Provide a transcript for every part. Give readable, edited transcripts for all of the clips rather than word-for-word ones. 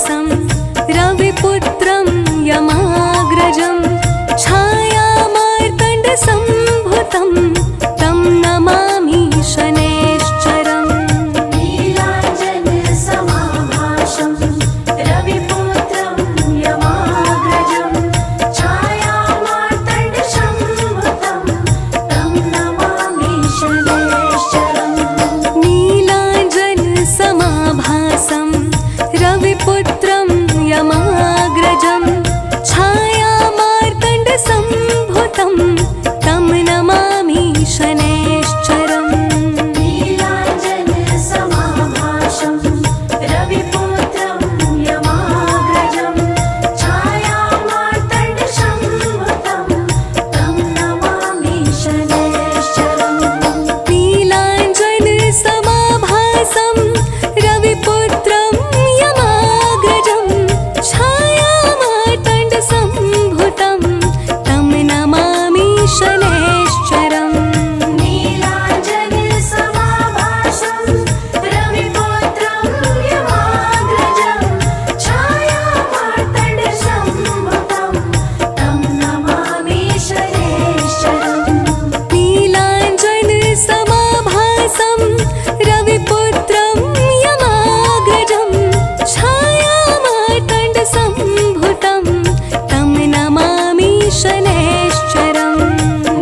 समाभासं रविपुत्रं यमाग्रजं छायामार्तण्डसम्भुतं तं नमामि शनैश्चरम्। नीलाञ्जनसमाभासं रविपुत्रं यमाग्रजं छायामार्तण्डसम्भुतं तं नमामि शनैश्चरम्। नीलाञ्जनसमाभासं रविपुत्रं यमाग्रजं छायामार्तण्डसम्भुतं तं नमामि शनैश्चरम्। नीलाञ्जनसमाभासं रविपुत्रं यमाग्रजं छायामार्तण्डसम्भुतं तं नमामि शनैश्चरम्। नीलाञ्जनसमाभासं रविपुत्रं यमाग्रजं छायामार्तण्डसम्भुतं तं नमामि शनैश्चरम्। नीलाञ्जनसमाभासं रविपुत्रं यमाग्रजं छायामार्तण्डसम्भुतं तं नमामि शनैश्चरम्। नीलाञ्जनसमाभासं रविपुत्रं यमाग्रजं छायामार्तण्डसम्भुतं तं नमामि शनैश्चरम्।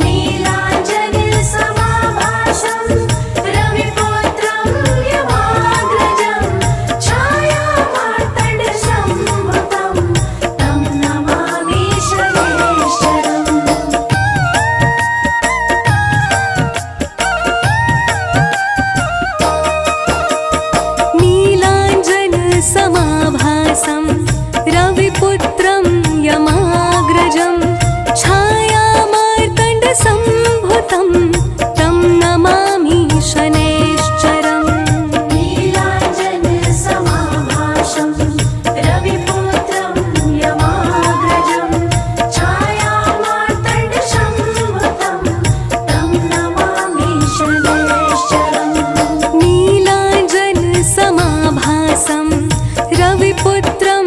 नीलाञ्जनसमाभासं रविपुत्रं यमाग्रजं छायामार्तण्डसम्भुतं तं नमामि शनैश्चरम्। नीलाञ्जनसमाभासं रविपुत्रं यमाग्रजं छायामार्तण्डसम्भुतं तं नमामि शनैश्चरम्। नीलाञ्जनसमाभासं रविपुत्रं यमाग्रजं छायामार्तण्डसम्भुतं तं नमामि शनैश्चरम्। नीलाञ्जनसमाभासं रविपुत्रं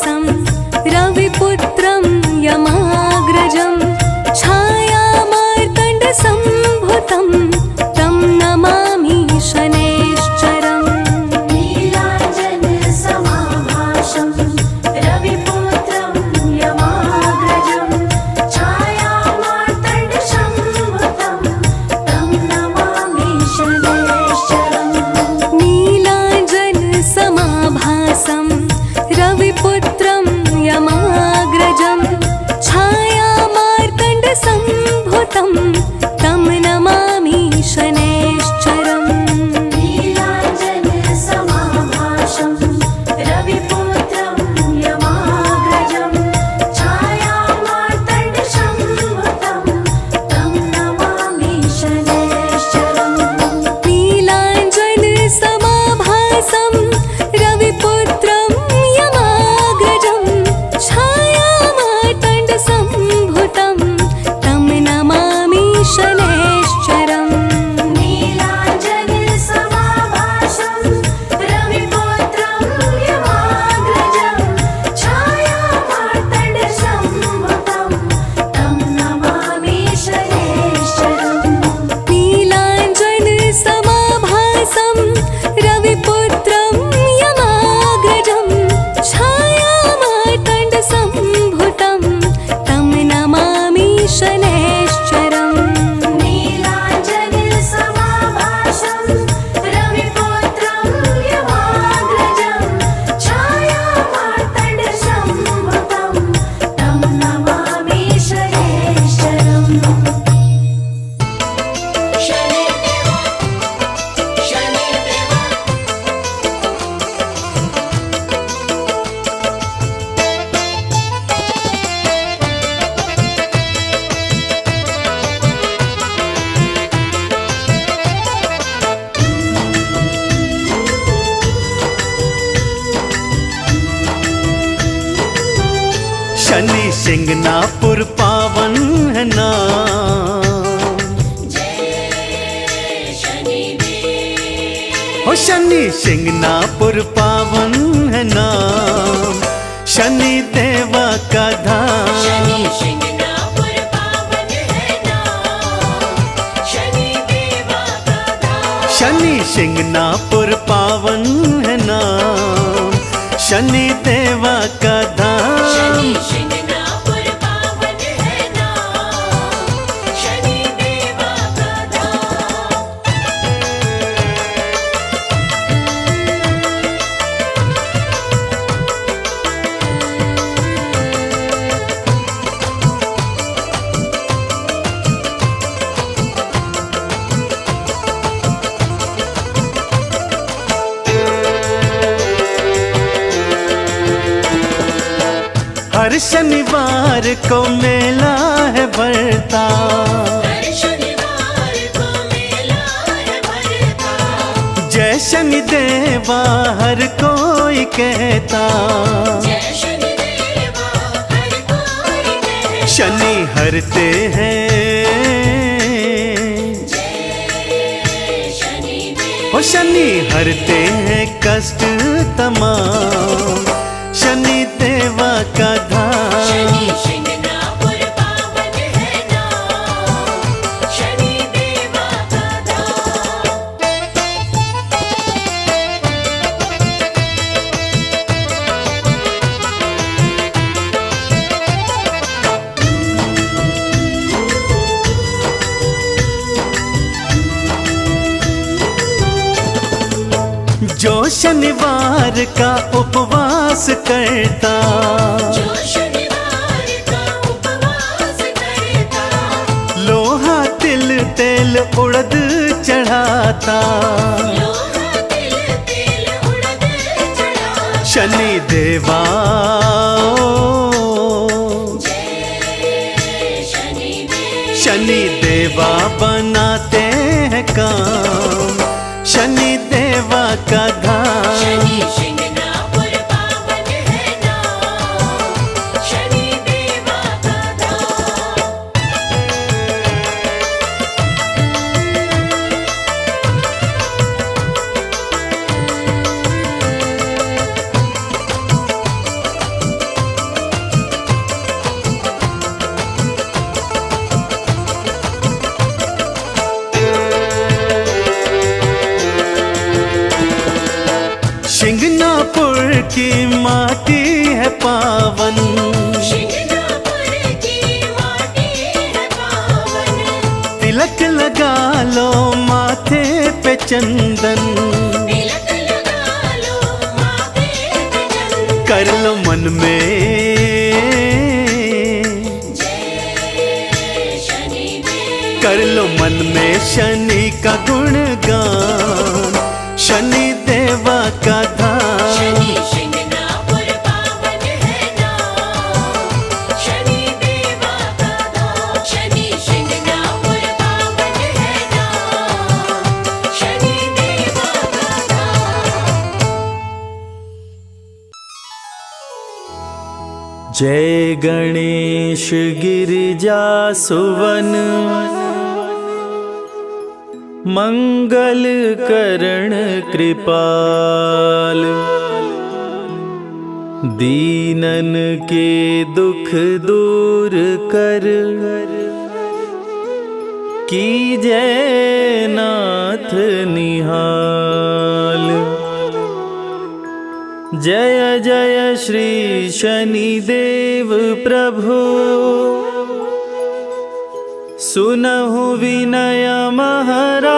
भासं रविपुत्रं यमाग्रजं छायामार्तण्डसम्भुतं तं नमामि शनैश्चरम् नीलाञ्जनसमाभासं रविपुत्रं यमाग्रजं छायामार्तण्डसम्भुतं तं नमामि शनैश्चरम् नीलाञ्जनसमाभासं रविपुत्रं यमाग्रजं छायामार्तण्डसम्भुतं तं नमामि शनैश्चरम् नीलाञ्जनसमाभासं रविपुत्रं यमाग्रजं छायामार्तण्डसम्भुतं तं नमामि शनैश्चरम् नीलाञ्जनसमाभासं रविपुत्रं यमाग्रजं छायामार्तण्डसम्भुतं तं नमामि शनैश्चरम् नीलाञ्जनसमाभासं रविपुत्रं यमाग्रजं छायामार्तण्डसम्भुतं तं नमामि शनैश्चरम् नीलाञ्जनसमाभासं रविपुत्रं यमाग्रजं छायामार्तण्डसम्भुतं तं नमामि शनैश्चरम् नीलाञ्जनसमाभासं रविपुत्रं यमाग्रजं छायामार्तण्डसम्भुतं तं नमामि शनैश्चरम् शनि सिंगनापुर पावन है नाम, हो शनि सिंगनापुर पावन है नाम, शनि देवा का धाम। शनि सिंगनापुर पावन है नाम, शनि देवा का धाम। हर शनिवार को मेला है भरता, जय शनि देवा हर कोई कहता। शनि हरते हैं, ओ शनि हरते हैं कष्ट तमाम, शनि देवा का धाम। जो शनिवार का उपवास करता, लोहा तिल तेल उड़द चढ़ाता। शनि देवा शनि देवा बनाते हैं काम, शनि देवा का धाम। शिंगनापुर की माटी है पावन, शिंगनापुर की माटी है पावन, तिलक लगा लो माथे पे चंदन, तिलक लगा लो माथे पे चंदन। कर लो मन में जय शनिदेव, कर लो मन में शनि का गुणगान, शनि देवा का धाम। शनि शिंगनापुर पावन है नाम, शनि देवा का नाम। शनि शिंगनापुर पावन है नाम, शनि देवा का नाम। जय गणेश गिरिजा सुवन, मंगल करण कृपाल, दीनन के दुख दूर कर, कीजय नाथ निहाल। जय जय श्री शनिदेव प्रभु, सुनहु विनय महाराज,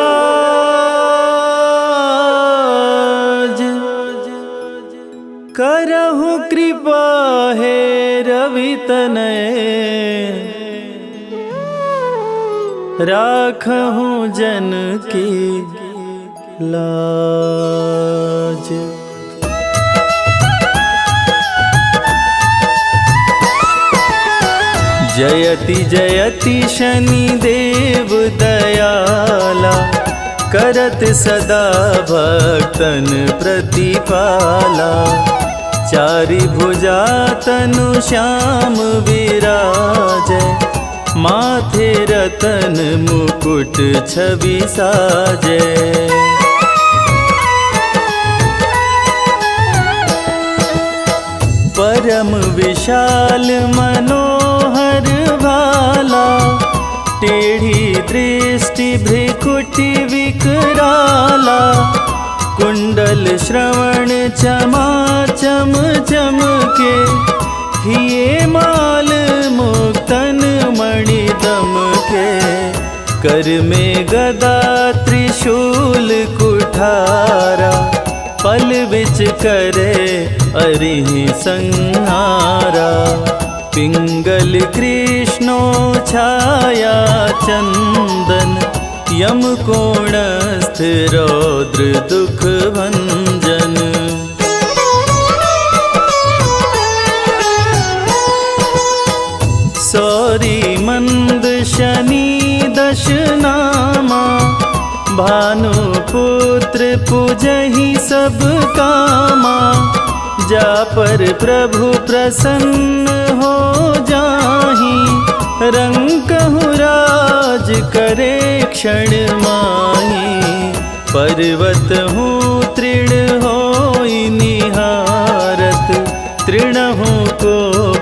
करहु कृपा हे रवि तनय, राखहु जन की लाज। जयति जयति शनिदेव दयाला, करत सदा भक्तन प्रतिपाला। चारि भुजा तनु श्याम विराजै, माथे रतन मुकुट छवि साजै। परम विशाल मनोहर भाला, टेढ़ी दृष्टि भ्रिकुटि विकराला। कुंडल श्रवण चमाचम चमके, हिये माल मुक्तन मणि दमके। कर में गदा त्रिशूल कुठारा, पल बिच करे अरिहि संहारा। पिंगल कृष्णो छाया चंदन, यम कोणस्थ रौद्र दुख भंजन। सौरी मंद शनि दश नामा, भानुपुत्र पूजहि सब कामा। जा पर प्रभु प्रसन्न हो जाहि, रंकहु राज करे क्षण माहि। पर्वत हूँ तृण होई निहारत, तृणहु को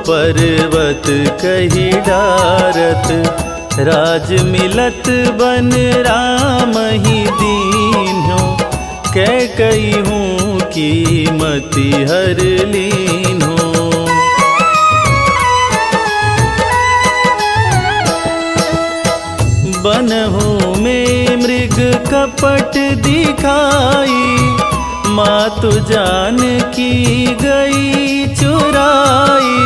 पर्वत कहि डारत। राज मिलत बन राम ही दीन्हो, कैकई हूँ कीमति हर लीन्हो। बनहु में मृग कपट दिखाई, मातु जानकी गई चुराई।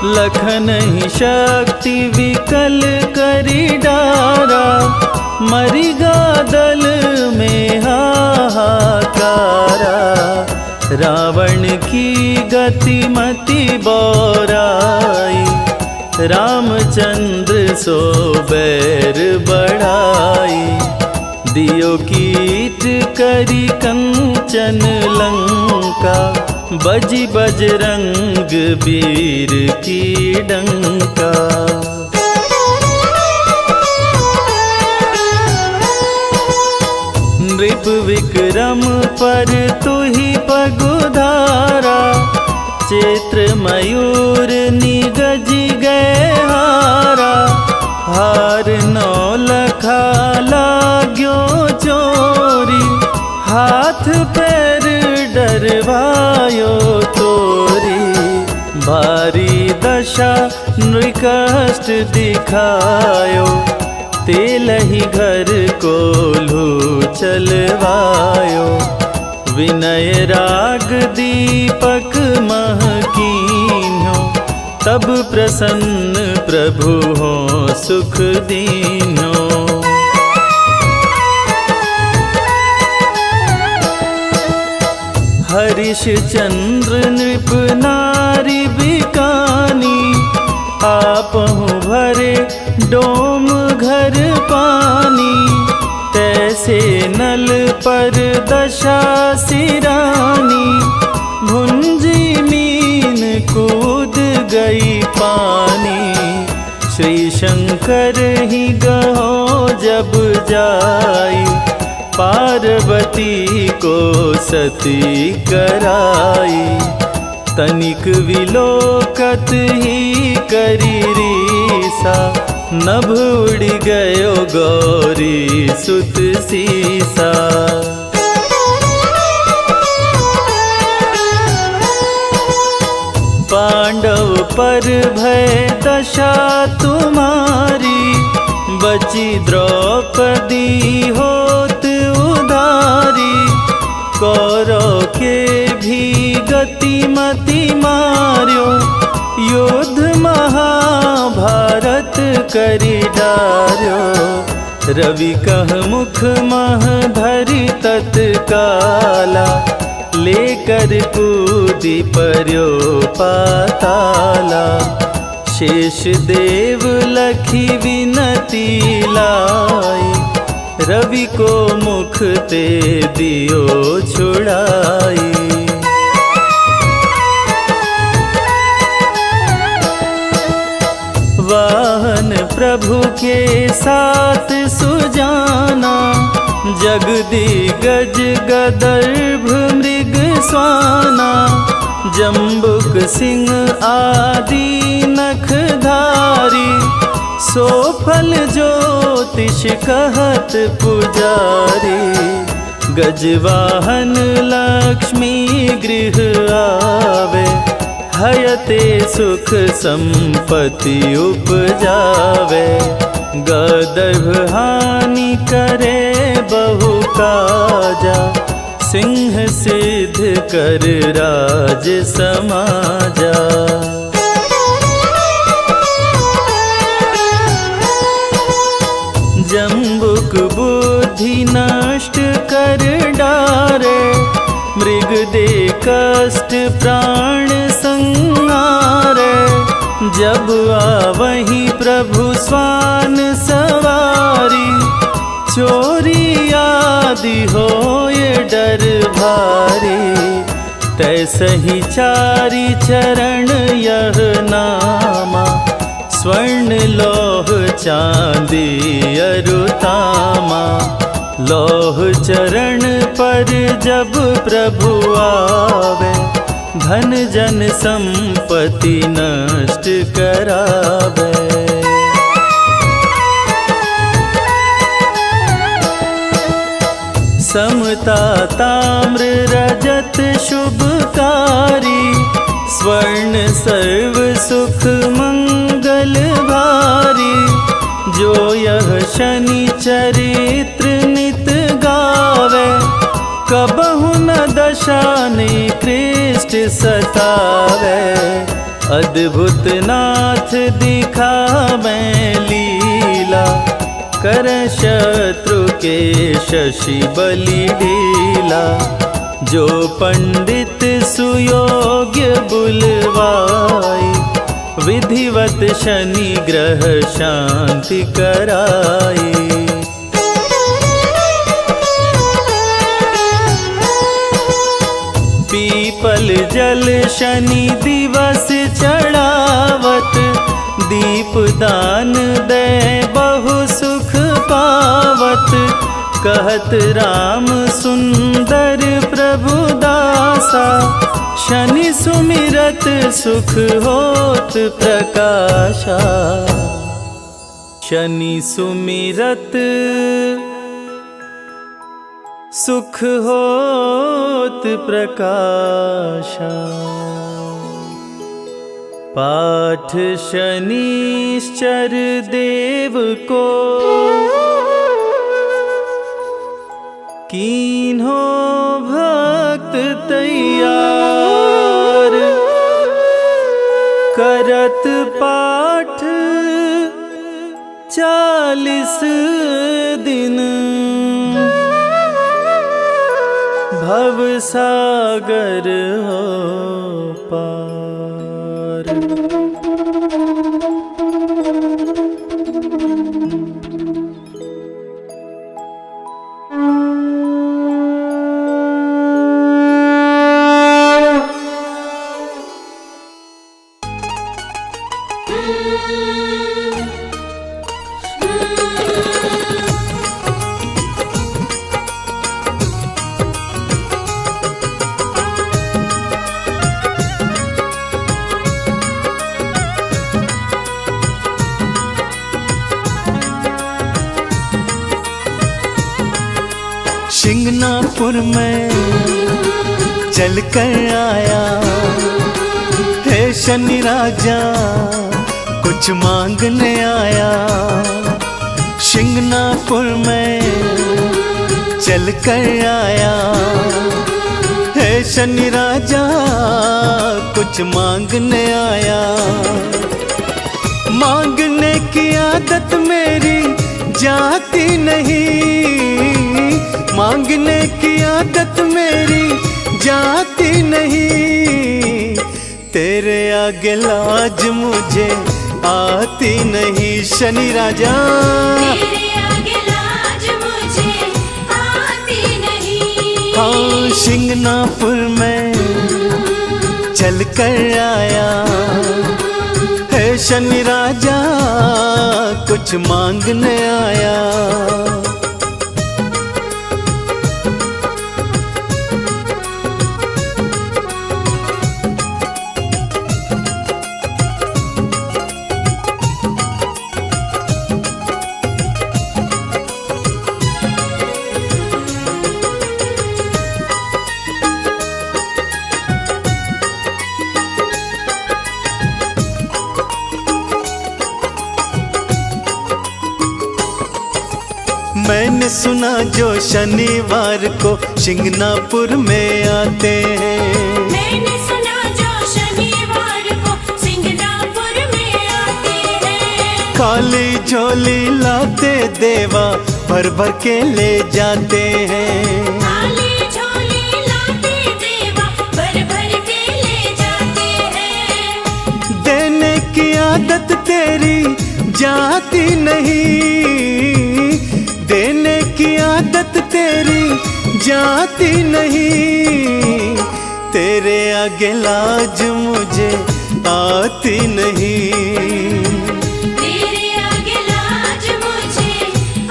लखन ही शक्ति विकल करी डारा, मरिगा दल में हाहाकारा। रावण की गति मति बौराई, रामचंद्र सो बैर बढ़ाई। दियो कीट करी कंचन लंका, बजी बजरंग वीर की डंका। नृप विक्रम पर तुहि पगुधारा, चैत्र मयूर निगज गए हारा। हार नौ लखा लाग्यो चोरी, हाथ पैर डरवा सारी दशा नृकष्ट दिखायो, तेलहि घर कोल्हू चलवायो। विनय राग दीपक महकीन्यो, तब प्रसन्न प्रभु हो सुख दीन्यो। हरिश्चंद्र नृप नारी बिकानी, आपहु भरे डोम घर पानी। तैसे नल पर दशा सिरानी, भुंजी मीन कूद गई पानी। श्री शंकर ही गहो जब जाई, पार्वती को सती कराई। तनिक विलोकत ही करी रीसा, नभ उड़ गयो गौरी सुत सीसा। पांडव पर भय दशा तुम्हारी, बची द्रौपदी होत उदारी। कौरव के भी गति मति मार्यो, युद्ध महाभारत करी डार्यो। रवि कह मुख मह धरि तत्काला, लेकर कूदी पर्यो पाताला। शेष देव लखी विनती लाई, रवि को मुख ते दियो छुड़ाई। वाहन प्रभु के साथ सुजाना, जगदिगज गदर्भ मृग स्वाना। जम्बुक सिंह आदि नखधारी, सो फल ज्योतिष कहत पुजारी। गजवाहन लक्ष्मी गृह आवे, हयते सुख संपत्ति उपजावे। गदर्भ हानि करे बहु काजा, सिंह सिद्ध कर राज समाजा। जम्बुक बुद्धि नष्ट कर डारे, मृग दे कष्ट प्राण संहारे। जब आवहि प्रभु स्वान सवारी, चोरी आदि होए डर भारी। तैसहि चारि चरण यह नामा, स्वर्ण लौह चांदी अरुतामा। लौह चरण पर जब प्रभु आवे, धन जन संपत्ति नष्ट करावे। समता ताम्र रजत शुभकारी, स्वर्ण सर्व सुख मंगल भारी। जो यह शनि चरित्र नित गावे, कबहु न दशा निकृष्ट सतावे। अद्भुत नाथ दिखावे लीला, कर शत्रु के शशि बलि ढीला। जो पंडित सुयोग्य बुलवाई, विधिवत शनि ग्रह शांति कराई। पीपल जल शनि दिवस चढ़ावत, दीप दान दे बहु सुख पावत। कहत राम सुंदर प्रभु दासा, शनि सुमिरत सुख होत प्रकाशा। शनि सुमिरत सुख होत प्रकाशा। पाठ शनिश्चर देव को कीन्हो भक्त तैयार, करत पाठ 40 दिन, भव सागर हो पार। शिंगनापुर में चल कर आया है शनि राजा, कुछ मांगने आया। शिंगनापुर में चल कर आया है शनि राजा, कुछ मांगने आया। मांगने की आदत मेरी जाती नहीं, मांगने की आदत मेरी जाती नहीं। तेरे आगे लाज मुझे आती नहीं शनि राजा, तेरे आगे लाज मुझे आती नहीं। हाँ शिंगनापुर में चल कर आया है शनि राजा, कुछ मांगने आया। मैंने सुना जो शनिवार को शिंगनापुर में आते हैं, मैंने सुना जो शनिवार को सिंगनापुर में आते हैं। खाली झोली लाते देवा भर भर के ले जाते हैं। खाली झोली लाते देवा भर भर के ले जाते हैं। देने की आदत तेरी जाती नहीं, देने की आदत तेरी जाती नहीं। तेरे आगे लाज मुझे आती नहीं, तेरे आगे लाज मुझे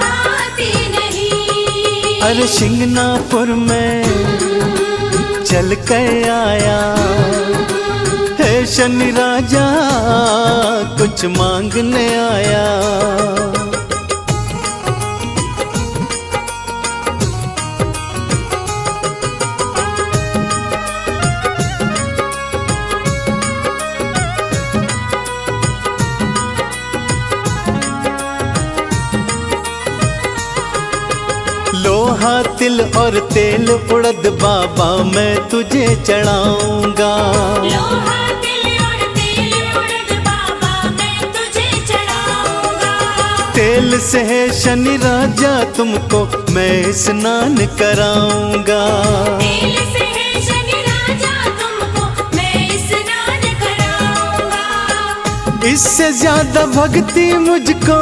आती नहीं। अरे शिंगनापुर में चल कर आया है शनि राजा, कुछ मांगने आया। लोहा तिल और तेल उड़द बाबा मैं तुझे चढ़ाऊंगा। लोहा तिल और तेल उड़द बाबा मैं तुझे चढ़ाऊंगा। तेल से है शनि राजा तुमको मैं स्नान कराऊंगा। तेल से है शनि राजा तुमको मैं स्नान कराऊंगा। इससे ज्यादा भक्ति मुझको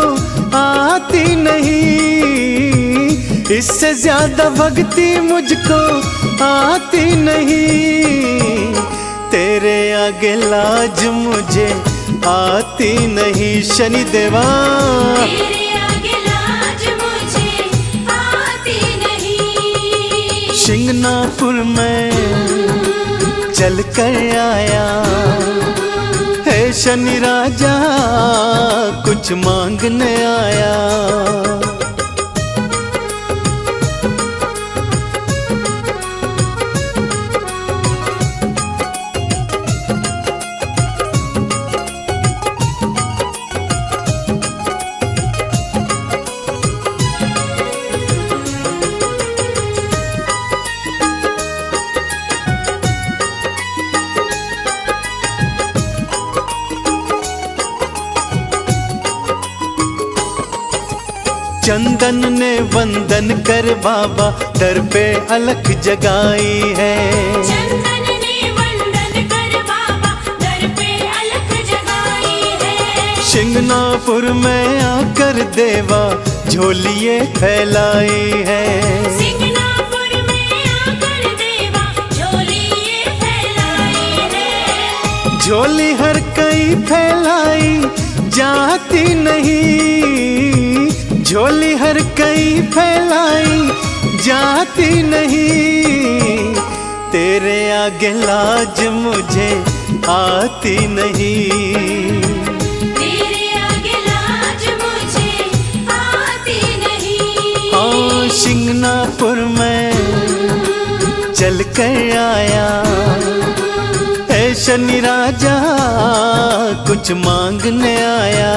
आती नहीं, इससे ज्यादा भक्ति मुझको आती नहीं। तेरे आगे लाज मुझे आती नहीं शनि देवा, तेरे आगे लाज मुझे आती नहीं। शिंगनापुर में चल कर आया है शनि राजा, कुछ मांगने आया। चंदन ने वंदन कर बाबा दर पे अलख जगाई है। चंदन ने वंदन कर बाबा दर पे अलख जगाई है। शिंगनापुर में आकर देवा झोलिए फैलाई है। सिंगनापुर में आकर देवा झोलिए फैलाई है। झोली हर कई फैलाई जाती नहीं, झोली हर कई फैलाई जाती नहीं, तेरे आगे लाज मुझे आती नहीं। तेरे आगे लाज मुझे आती नहीं। हाँ शिंगनापुर में चल कर आया है शनि राजा कुछ मांगने आया।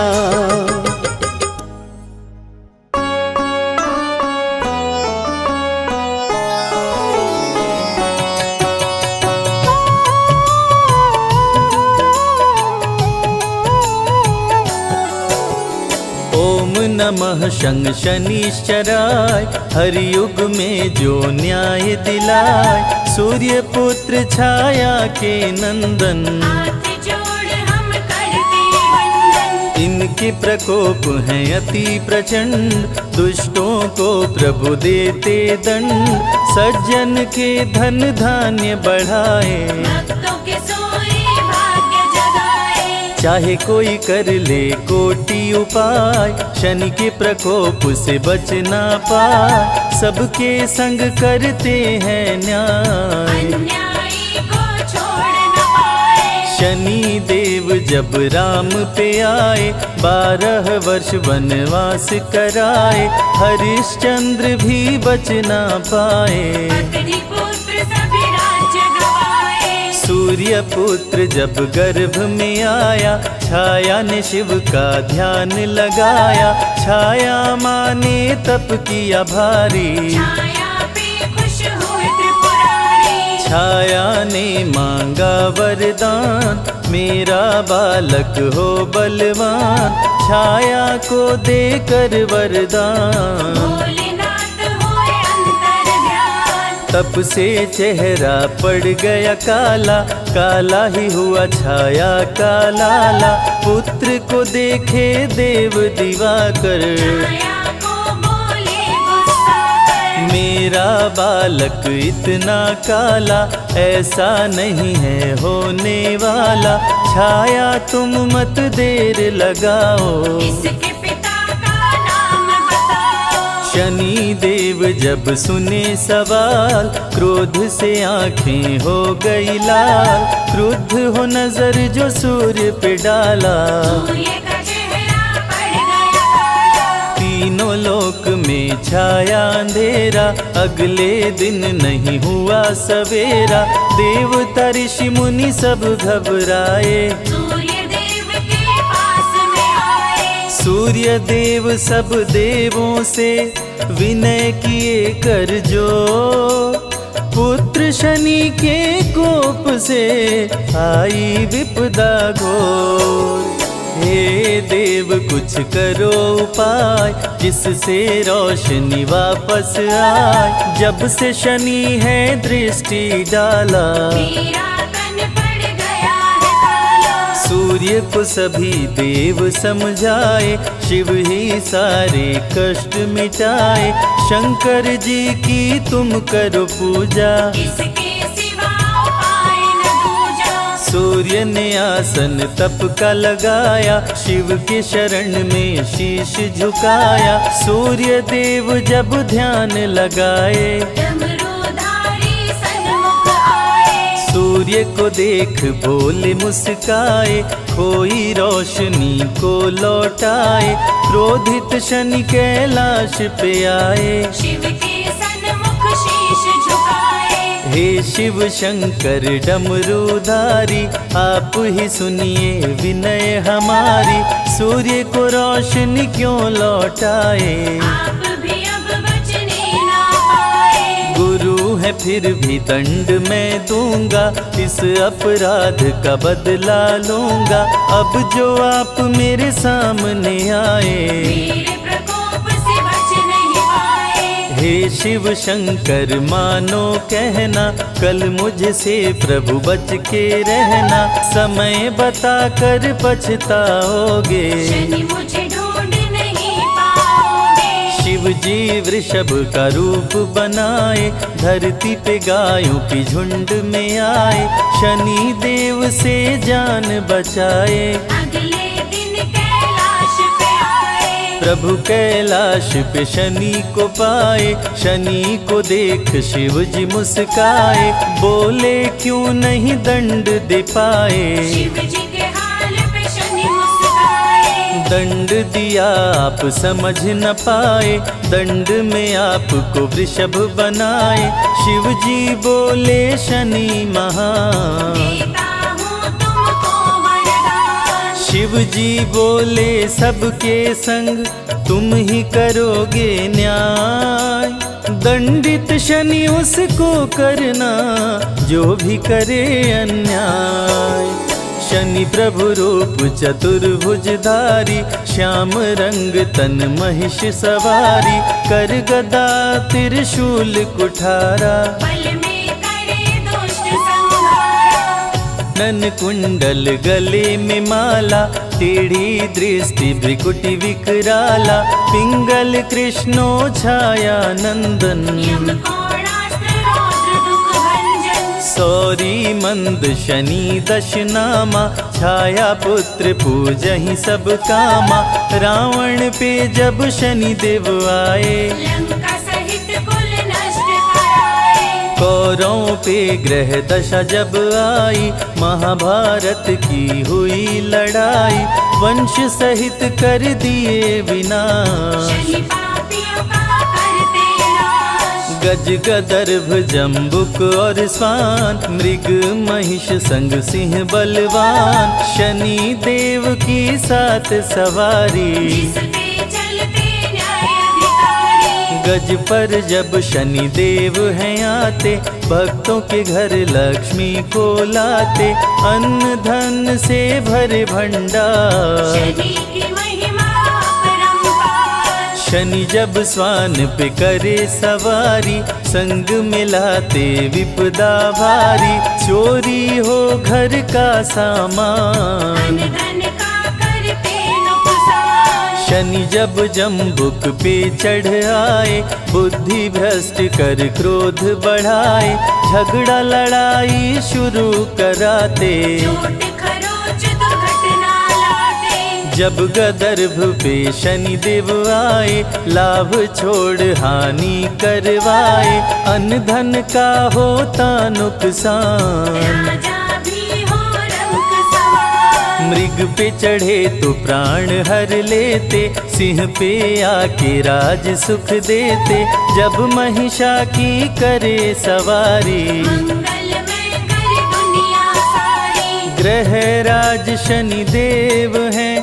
ओम नमः शं शनिश्चराय, हर युग में जो न्याय दिलाए, सूर्य पुत्र छाया के नंदन, हाथ जोड़ हम करते वंदन। इनके प्रकोप हैं अति प्रचंड, दुष्टों को प्रभु देते दंड, सज्जन के धन धान्य बढ़ाए, भक्तों के सोए भाग्य जगाए। चाहे कोई कर ले कोटि उपाय, शनि के प्रकोप से बच ना पाए, सबके संग करते हैं न्याय, अन्यायी को छोड़ न पाए। शनि देव जब राम पे आए, 12 वर्ष वनवास कराए, हरिश्चंद्र भी बच ना पाए, अग्नि पुत्र सभी राज्य गवाए। सूर्य पुत्र जब गर्भ में आया, छाया ने शिव का ध्यान लगाया, छाया माने तप किया भारी, छाया पे खुश हुए त्रिपुरारी। छाया ने मांगा वरदान, मेरा बालक हो बलवान, छाया को देकर वरदान, भोलेनाथ हुए अंतर्ध्यान। तप से चेहरा पड़ गया काला, काला ही हुआ छाया का लाला, पुत्र को देखे देव दिवाकर, छाया को बोले गुस्सा कर। मेरा बालक इतना काला ऐसा नहीं है होने वाला, छाया तुम मत देर लगाओ, इसके पिता का नाम बताओ। शनि देव जब सुने सवाल, क्रोध से आंखें हो गई लाल, क्रुद्ध हो नजर जो सूर्य पे डाला, सूर्य का चेहरा पड़ गया काला। तीनों लोक में छाया अंधेरा, अगले दिन नहीं हुआ सवेरा, देवता ऋषि मुनि सब घबराए, सूर्य देव के पास में आए। सूर्य देव सब देवों से विनय किए कर जो, पुत्र शनि के कोप से आई विपदा घोर, हे देव कुछ करो उपाय, जिससे रोशनी वापस आए, जब से शनि है दृष्टि डाला, मेरा तन पड़ गया है काला। सूर्य को सभी देव समझाए, शिव ही सारे कष्ट मिटाए, शंकर जी की तुम करो पूजा, इसके सिवा उपाय न दूजा। सूर्य ने आसन तप का लगाया, शिव के शरण में शीश झुकाया, सूर्य देव जब ध्यान लगाए, डमरूधारी सन्मुख आए। सूर्य को देख भोले मुस्काए, खोई रोशनी को लौटाए, क्रोधित शनि कैलाश पे आए, शिव के सन्मुख शीश झुकाए। हे शिव शंकर डमरूधारी, आप ही सुनिए विनय हमारी, सूर्य को रोशनी क्यों लौटाए, आप भी अब बचने ना पाए। गुरु है फिर भी दंड मैं दूंगा, इस अपराध का बदला लूंगा, अब जो आप मेरे सामने आए, मेरे प्रकोप से बच हे शिव शंकर मानो कहना, कल मुझसे प्रभु बच के रहना, समय बता कर पछताओगे। शनि मुझे ढूंढ नहीं पाओगे। शिव जी वृषभ का रूप बनाए, धरती पे गायों की झुंड में आए, शनि देव से जान बचाए। अगले दिन कैलाश पे आए। प्रभु कैलाश पे शनि को पाए, शनि को देख शिव जी मुस्काए, बोले क्यों नहीं दंड दे पाए। शिव जी के हाल पे शनि मुस्काए। दंड दिया आप समझ न पाए, दंड में आपको वृषभ बनाए, शिव जी बोले शनि महान। देता हूँ तुमको वरदान। शिव जी बोले सबके संग तुम ही करोगे न्याय, दंडित शनि उसको करना जो भी करे अन्याय। शनि प्रभु रूप चतुर्भुजधारी, श्याम रंग तन महिष सवारी, कर गदा त्रिशूल कुठारा, बल में करे दुष्ट संहारा। नन कुंडल गले में माला, टेढ़ी दृष्टि भ्रिकुटि विकराला, पिंगल कृष्णो छाया नंदन, यम कोणास्त्र रौद्र दुख भंजन। सौरी मंद शनि दश नामा, छाया पुत्र पूजहि सब कामा, रावण पे जब शनि देव आए, लंका सहित कुल नष्ट कराए। कौरवों पे ग्रह दशा जब आई, महाभारत की हुई लड़ाई, वंश सहित कर दिए विनाश। शनि पापियों का करते नाश। गज गदर्भ जम्बुक और स्वान, मृग महिष संग सिंह बलवान, शनि देव की सात सवारी, जिस पे चलते न्याय अधिकारी। गज पर जब शनि देव हैं आते, भक्तों के घर लक्ष्मी को लाते, अन्न धन से भरे भंडार। शनि की महिमा अपरंपार। शनि जब स्वान पे करे सवारी, संग मिलाते विपदा भारी, चोरी हो घर का सामान। अन्न धन का करते नुकसान। शनि जब जम्बुक पे चढ़ आए, बुद्धि भ्रष्ट कर क्रोध बढ़ाए, झगड़ा लड़ाई शुरू कराते, लूट खरोच दुर्घटना लाते। जब गदर्भ पे शनि देव आए, लाभ छोड़ हानि करवाए, अन्न धन का होता नुकसान। राजा भी हो रंक सवार। मृग पे चढ़े तो प्राण हर लेते, सिंह पे आके राज सुख देते, जब महिषा की करे सवारी, मंगलमय कर दुनिया सारी। ग्रह राज शनि देव हैं,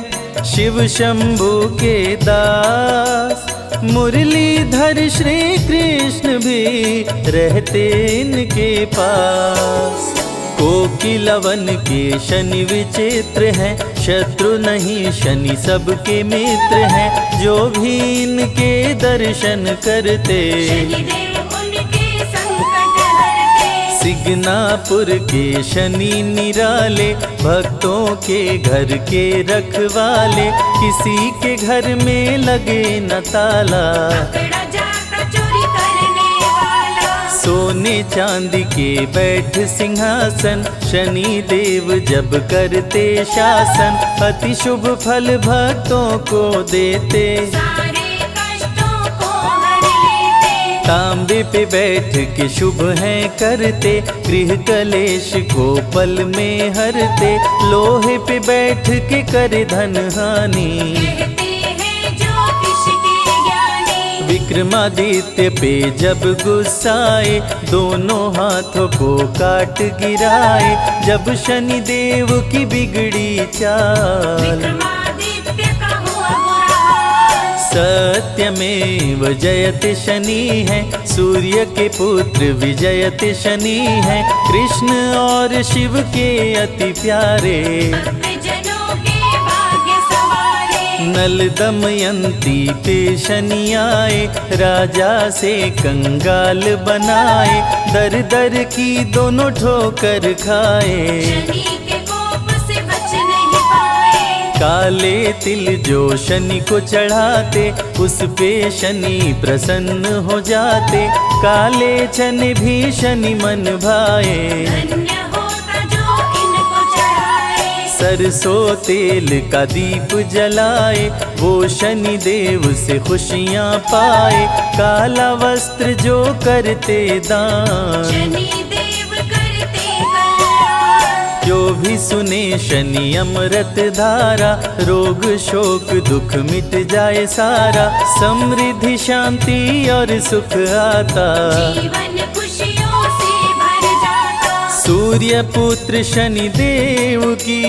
शिव शंभु के दास, मुरलीधर श्री कृष्ण भी रहते इनके पास। कोकिलवन के शनि विचित्र हैं, शत्रु नहीं शनि सबके मित्र हैं, जो भी इनके दर्शन करते, शनिदेव उनके संकट हरते। सिगनापुर के शनि निराले, भक्तों के घर के रखवाले, किसी के घर में लगे न ताला, पकड़ा जाता चोरी करने वाला। सोने चांदी के बैठ सिंहासन, शनि देव जब करते शासन, अति शुभ फल भक्तों को देते, सारे कष्टों को हर लेते। तांबे पे बैठ के शुभ हैं करते, गृह कलेश को पल में हरते, लोहे पे बैठ के करे धन हानि, कहते हैं ज्योतिष के ज्ञानी। विक्रमादित्य पे जब गुस्साए, दोनों हाथों को काट गिराए, जब शनि देव की बिगड़ी चाल, विक्रमादित्य का हुआ बुरा हाल। सत्यमेव जयते शनि है, सूर्य के पुत्र विजयते शनि है, कृष्ण और शिव के अति प्यारे, भक्तजनों के भाग्य सवारे। नल दमयंती पे शनि आए, राजा से कंगाल बनाए, दर दर की दोनों ठोकर खाए। शनि के कोप से बच नहीं पाए। काले तिल जो शनि को चढ़ाते, उस पे शनि प्रसन्न हो जाते, काले चने भी शनि मन भाए। धन्य होता जो इनको चढ़ाए। सरसों तेल का दीप जलाए, वो शनि देव से खुशियाँ पाए, काला वस्त्र जो करते दान। शनि देव करते कल्याण। जो भी सुने शनि अमृत धारा, रोग शोक दुख मिट जाए सारा, समृद्धि शांति और सुख आता। जीवन खुशियों से भर जाता। सूर्य पुत्र शनि देव की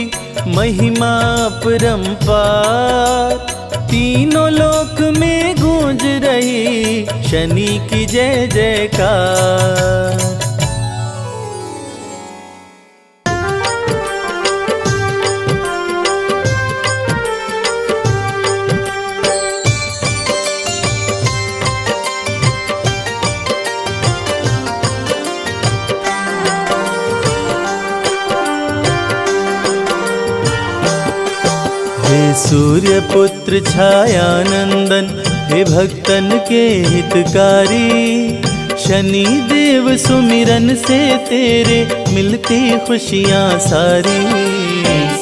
महिमा अपरंपार, तीनों लोक में गूंज रही शनि की जय जयकार। हे सूर्य पुत्र छायानंदन, हे भक्तन के हितकारी, शनि देव सुमिरन से तेरे मिलती खुशियाँ सारी।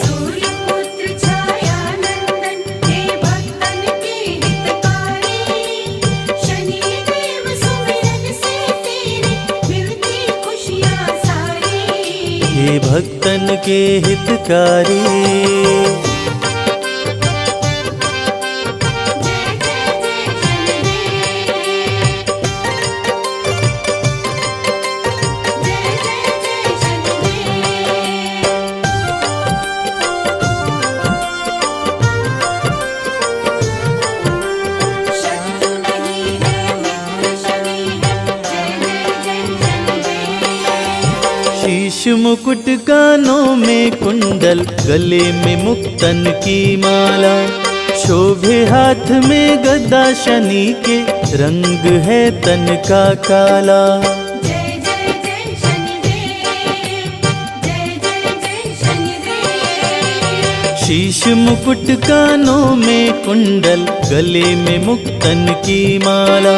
सूर्य पुत्र छायानंदन, हे भक्तन के हितकारी, शनि देव सुमिरन से तेरे मिलती खुशियाँ सारी। हे भक्तन के हितकारी। शीश मुकुट कानों में कुंडल, गले में मुक्तन की माला, शोभे हाथ में गदा शनि के, रंग है तन का काला। जय जय जय शनिदेव, जय जय जय शनिदेव। शीश मुकुट कानों में कुंडल, गले में मुक्तन की माला,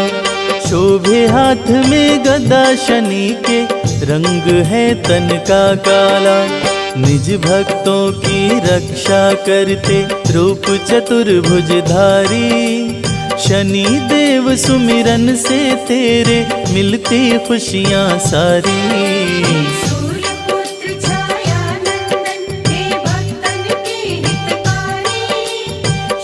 शोभे हाथ में गदा शनि के, रंग है तन का काला। निज भक्तों की रक्षा करते, रूप चतुर्भुजधारी, शनि देव सुमिरन से तेरे मिलती खुशियाँ सारी। सूर्य पुत्र छायानंदन, हे भक्तन के हितकारी,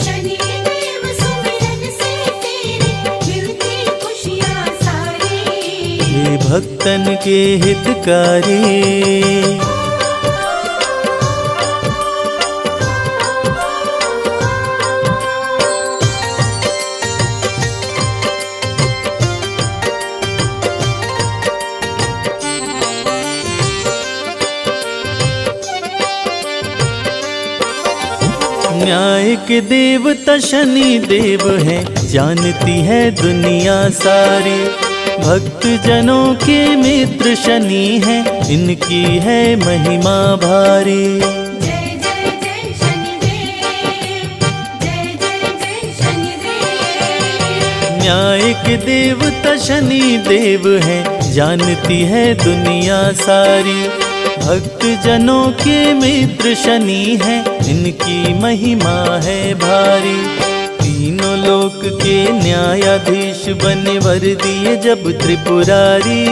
शनि देव सुमिरन से तेरे मिलती खुशियाँ सारी। हे भक्तन के हितकारी। न्याय के देवता शनि देव हैं, जानती है दुनिया सारी, भक्त जनों के मित्र शनि हैं, इनकी है महिमा भारी। जय जय जय शनिदेव, जय जय जय शनिदेव। न्याय के देवता शनि देव हैं, जानती है दुनिया सारी, भक्त जनों के मित्र शनि हैं, इनकी महिमा है भारी। तीनों लोक के न्यायाधीश बने वर दिए जब त्रिपुरारी,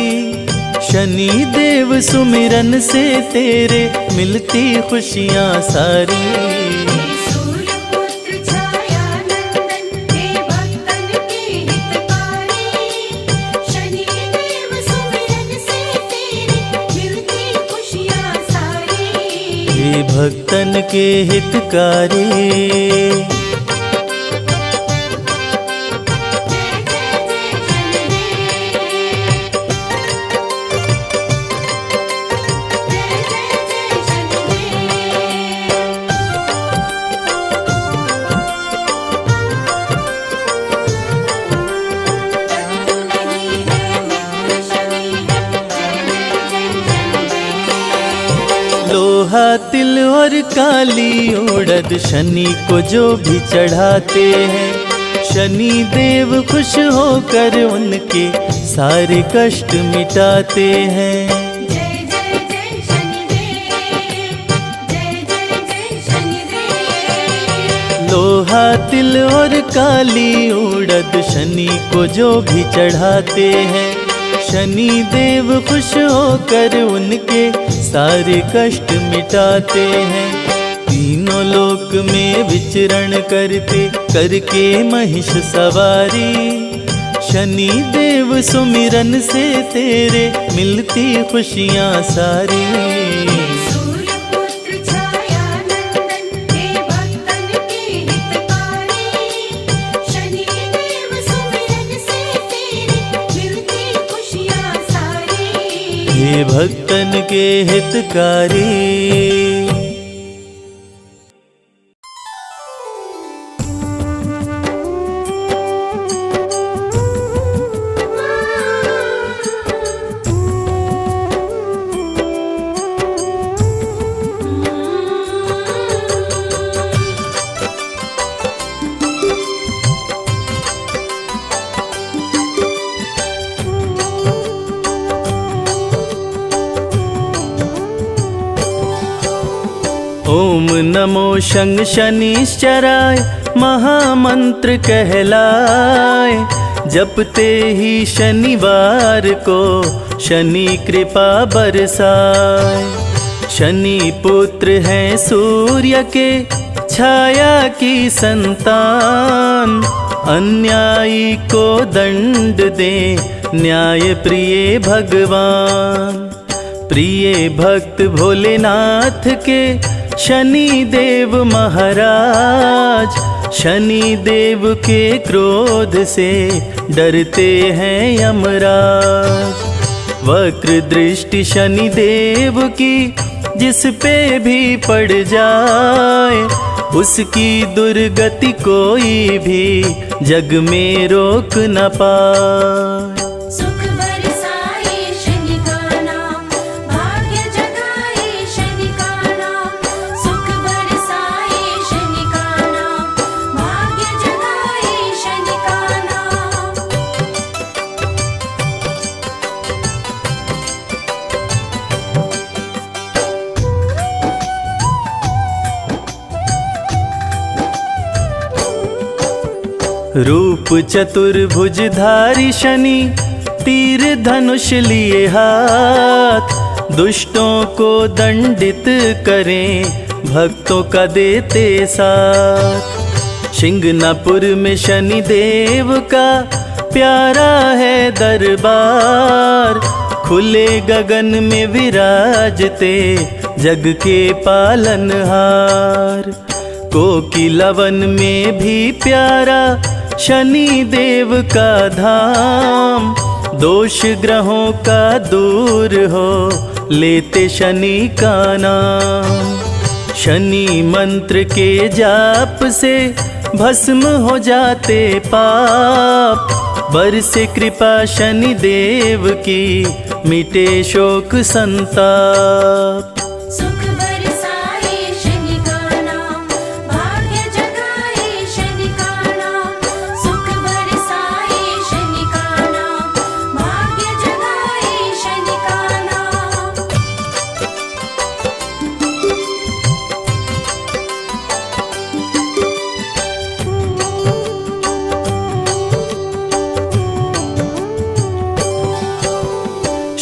शनि देव सुमिरन से तेरे मिलती खुशियाँ सारी। सूर्य पुत्र छायानंदन, हे भक्तन के हितकारी, शनि देव सुमिरन से तेरे मिलती खुशियाँ सारी। हे भक्तन के हितकारी। लोहा तिल और काली उड़द शनि को जो भी चढ़ाते हैं, शनि देव खुश होकर उनके सारे कष्ट मिटाते हैं। जय जय जय शनिदेव, जय जय जय शनिदेव। लोहा तिल और काली उड़द शनि को जो भी चढ़ाते हैं, शनि देव खुश होकर उनके सारे कष्ट मिटाते हैं। तीनों लोक में विचरण करते करके महिष सवारी, शनि देव सुमिरन से तेरे मिलती खुशियाँ सारी। सूर्य पुत्र छाया नंदन हे भक्तन के हितकारी, शनि देव सुमिरन से तेरी मिलती खुशियाँ सारी। हे भक्तन के हितकारी। ओम नमो शं शनिश्चराय महामंत्र कहलाए, जपते ही शनिवार को शनि कृपा बरसाए। शनि पुत्र हैं सूर्य के छाया की संतान, अन्यायी को दंड दे न्याय प्रिय भगवान। प्रिय भक्त भोलेनाथ के शनि देव महाराज, शनि देव के क्रोध से डरते हैं यमराज। वक्र दृष्टि शनि देव की जिस पे भी पड़ जाए, उसकी दुर्गति कोई भी जग में रोक न पाए। सुख बरसाए शनि का नाम, भाग्य जगाए शनि का नाम। सुख बरसाए शनि का नाम, भाग्य जगाए शनि का नाम। रूप चतुर्भुजधारी शनि तीर धनुष लिए हाथ, दुष्टों को दंडित करें भक्तों का देते साथ। शिंगनापुर में शनि देव का प्यारा है दरबार, खुले गगन में विराजते जग के पालनहार। कोकिलावन में भी प्यारा शनि देव का धाम, दोष ग्रहों का दूर हो लेते शनि का नाम। शनि मंत्र के जाप से भस्म हो जाते पाप, बरसे कृपा शनि देव की मिटे शोक संताप। सुख बरसाए शनि का नाम, भाग्य जगाए शनि का नाम। सुख बरसाए शनि का नाम, भाग्य जगाए शनि का नाम।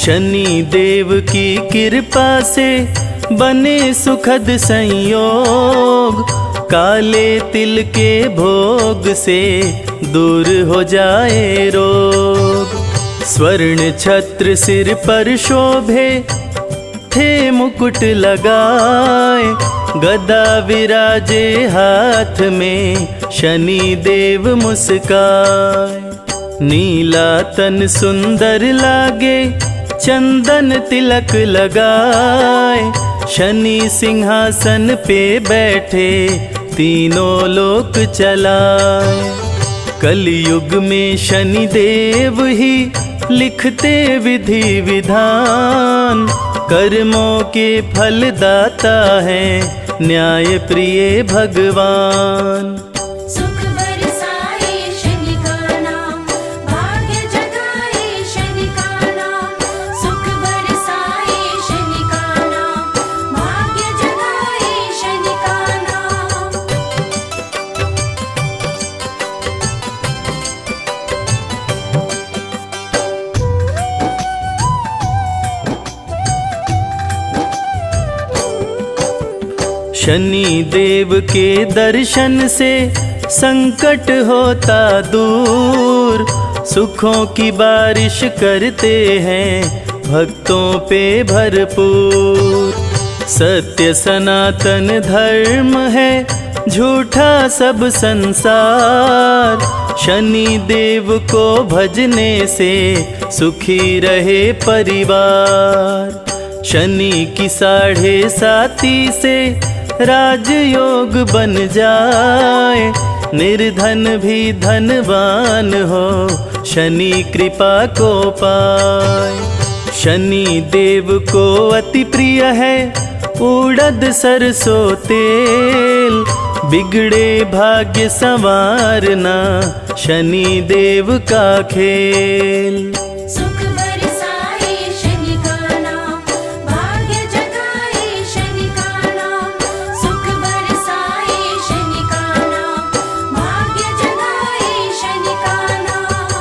शनि देव की कृपा से बने सुखद संयोग, काले तिल के भोग से दूर हो जाए रोग। स्वर्ण छत्र सिर पर शोभे थे मुकुट लगाए, गदा विराजे हाथ में शनि देव मुस्काए। नीला तन सुंदर लागे चंदन तिलक लगाए, शनि सिंहासन पे बैठे तीनों लोक चलाए। कलयुग में शनि देव ही लिखते विधि विधान, कर्मों के फलदाता है न्याय प्रिय भगवान। सुख बरसाए शनि का नाम, भाग्य जगाए शनि का नाम। सुख बरसाए शनि का नाम, भाग्य जगाए शनि का नाम। शनि देव के दर्शन से संकट होता दूर, सुखों की बारिश करते हैं भक्तों पे भरपूर। सत्य सनातन धर्म है झूठा सब संसार, शनि देव को भजने से सुखी रहे परिवार। शनि की 7.5 से राजयोग बन जाए, निर्धन भी धनवान हो शनि कृपा को पाए। शनि देव को अति प्रिय है उड़द सरसों तेल, बिगड़े भाग्य संवारना शनि देव का खेल। सुख बरसाए शनि का नाम, भाग्य जगाए शनि का नाम। सुख बरसाए शनि का नाम, भाग्य जगाए शनि का नाम।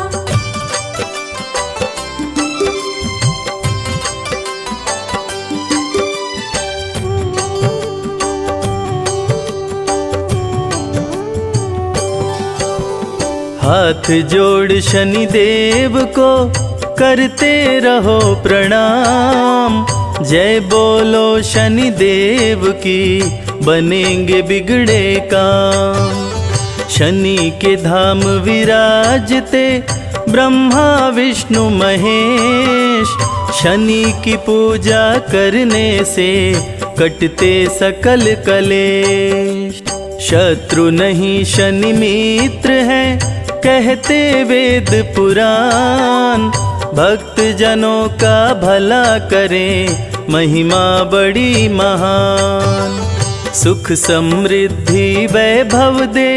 हाथ जोड़ शनि देव को करते रहो प्रणाम, जय बोलो शनि देव की बनेंगे बिगड़े काम। शनि के धाम विराजते ब्रह्मा विष्णु महेश, शनि की पूजा करने से कटते सकल कलेश। शत्रु नहीं शनि मित्र है कहते वेद पुराण, भक्त जनों का भला करें महिमा बड़ी महान। सुख समृद्धि वैभव दे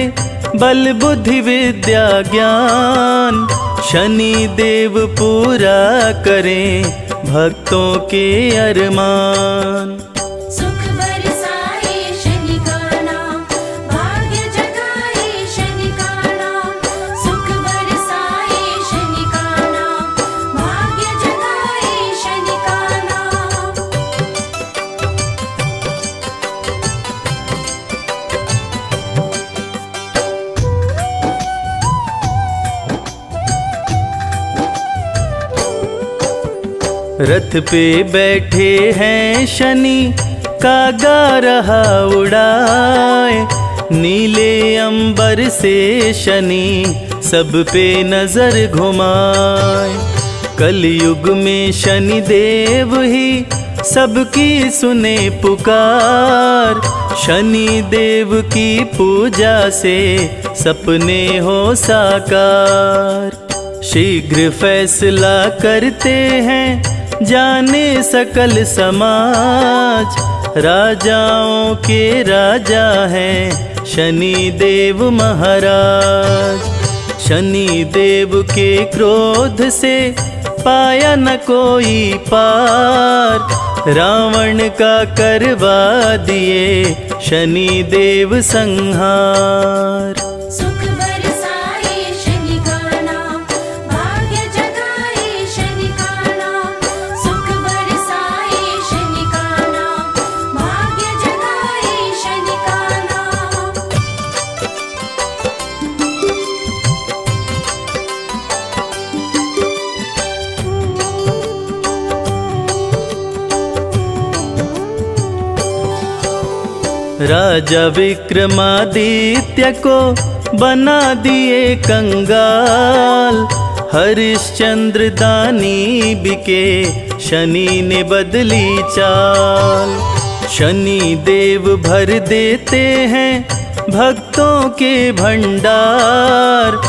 बल बुद्धि विद्या ज्ञान, शनि देव पूरा करें भक्तों के अरमान। सुख बरसाए शनि का नाम, भाग्य जगाए शनि का नाम। सुख बरसाए शनि का नाम, भाग्य जगाए शनि का नाम। रथ पे बैठे हैं शनि कागा रहा उड़ाए, नीले अंबर से शनि सब पे नजर घुमाए। कलयुग में शनि देव ही सबकी सुने पुकार, शनि देव की पूजा से सपने हो साकार। शीघ्र फैसला करते हैं जाने सकल समाज, राजाओं के राजा हैं शनि देव महाराज। शनि देव के क्रोध से पाया न कोई पार, रावण का करवा दिए शनि देव संहार। सुख बरसाए शनि का नाम, भाग्य जगाए शनि का नाम। सुख बरसाए शनि का नाम, भाग्य जगाए शनि का नाम। राजा विक्रमादित्य को बना दिए कंगाल, हरिश्चंद्र दानी बिके शनि ने बदली चाल। शनि देव भर देते हैं भक्तों के भंडार,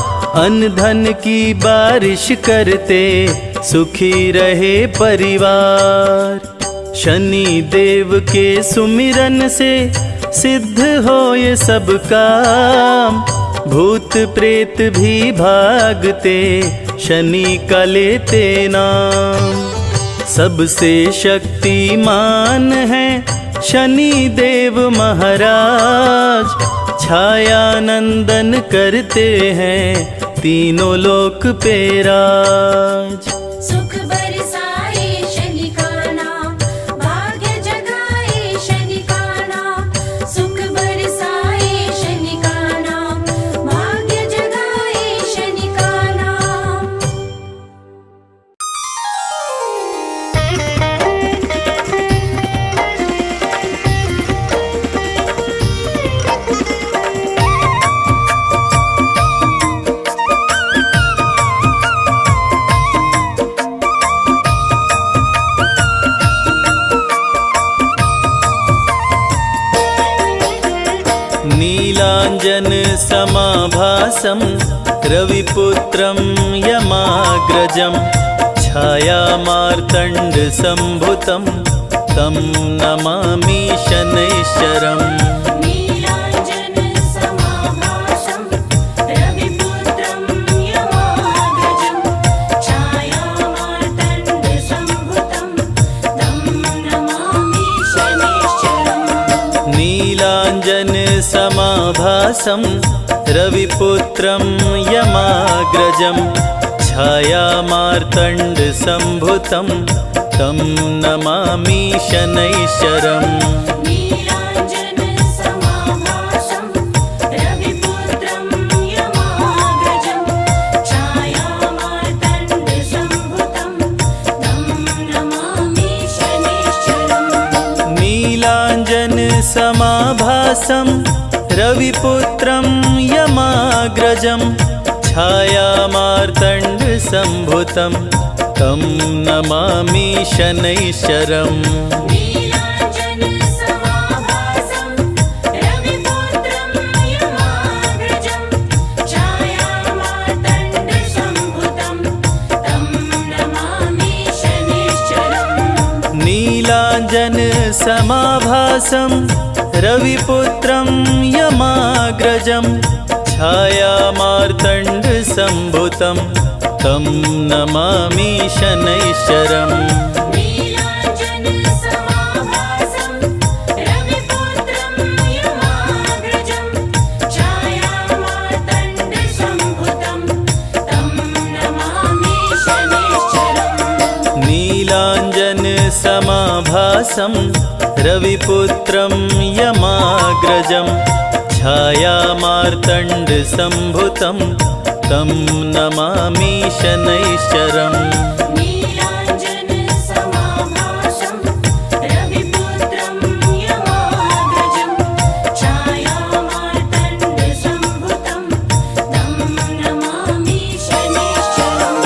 अन्न धन की बारिश करते सुखी रहे परिवार। शनि देव के सुमिरन से सिद्ध हो ये सब काम। भूत प्रेत भी भागते शनि का लेते नाम। सबसे शक्तिमान है शनि देव महाराज। छाया नंदन करते हैं तीनों लोक पे राज। सुख बरसाए शनि का नाम, भाग्य जगाए शनि का नाम। सुख बरसाए शनि का नाम, भाग्य जगाए शनि का नाम। नीलांजन समाभासं रविपुत्रं यमाग्रजं। छाया मार्तंड संभुतं तं नमामि शनैश्चरम्। नीलांजन समाभासं रविपुत्रं यमाग्रजं। छायामार्तण्ड संभुतं तं नमामि शनैश्चरम्। नीलांजन समाभासं रविपुत्रं यमाग्रजं। छाया मार्तंड संभुतं तं नमामि शनैश्चरम्। नीलांजन समाभासं रविपुत्रं यमाग्रजं। छायामार्तण्ड संभुतं तं नमामि शनैश्चरम्। नीलांजन समाभासं रविपुत्रं यमाग्रजं। छाया मार्तंड संभुतं तं नमामि शनैश्चरम्। नीलांजन समाभासं रविपुत्रं यमाग्रजं। छायामार्तण्ड संभुतं तं नमामि शनैश्चरम्। नीलांजन समाभासं रविपुत्रं यमाग्रजं। छाया मार्तंड संभुतं तं नमामि शनैश्चरम्। नीलांजन समाभासं रविपुत्रं यमाग्रजं। छायामार्तण्ड संभुतं तं नमामि शनैश्चरम्। नीलांजन समाभासं रविपुत्रं यमाग्रजं। छाया मार्तंड संभुतं तं नमामि शनैश्चरम्। नीलांजन समाभासं रविपुत्रं यमाग्रजं। छायामार्तण्ड संभुतं तं नमामि शनैश्चरम्।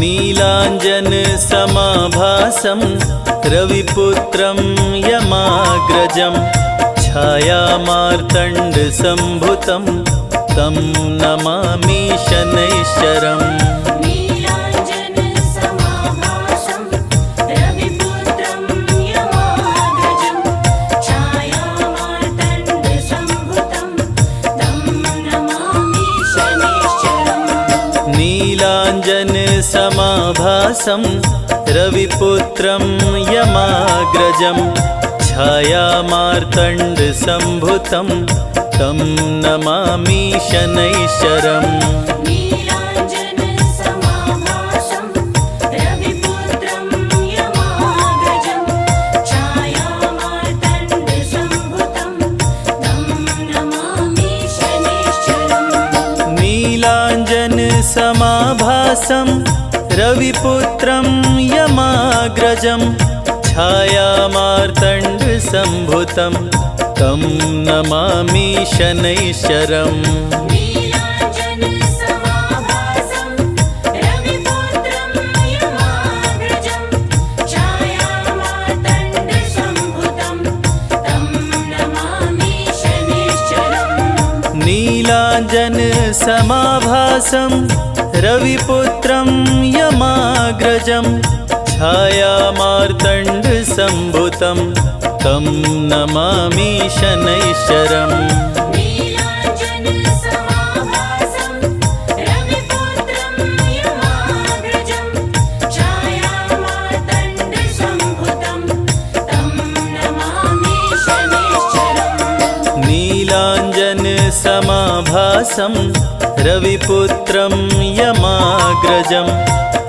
नीलांजन समाभासं रविपुत्रं यमाग्रजं। छाया मार्तंड संभुतं तं नमामि शनैश्चरम्। नीलांजन समाभासं रविपुत्रं यमाग्रजं। छायामार्तण्ड संभुतं तं नमामि शनैश्चरम्। नीलांजन समाभासं रविपुत्रं यमाग्रजं। छाया मार्तंड संभुतं तं नमामि शनैश्चरम्। नीलांजन समाभासं रविपुत्रं यमाग्रजं। छायामार्तण्ड संभुतं तं नमामि शनैश्चरम्। नीलांजन समाभासं रविपुत्रं यमाग्रजं। छाया मार्तंड संभुतं तं नमामि शनैश्चरम्। नीलांजन समाभासं रविपुत्रं यमाग्रजं। छायामार्तण्ड संभुतं नीलाञ्जन समाभासं रविपुत्रं यमाग्रजं छायामार्तण्डसम्भुतं तं नमामि शनैश्चरम् नीलाञ्जन समाभासं रविपुत्रं यमाग्रजं छायामार्तण्डसम्भुतं तं नमामि शनैश्चरम् नीलाञ्जन समाभासं रविपुत्रं यमाग्रजं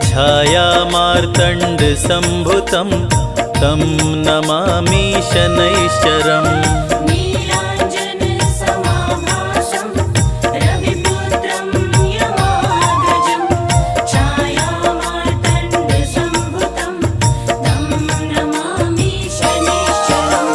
छायामार्तण्डसम्भुतं तं नमामि शनैश्चरम् नीलाञ्जन समाभासं रविपुत्रं यमाग्रजं छायामार्तण्डसम्भुतं तं नमामि शनैश्चरम्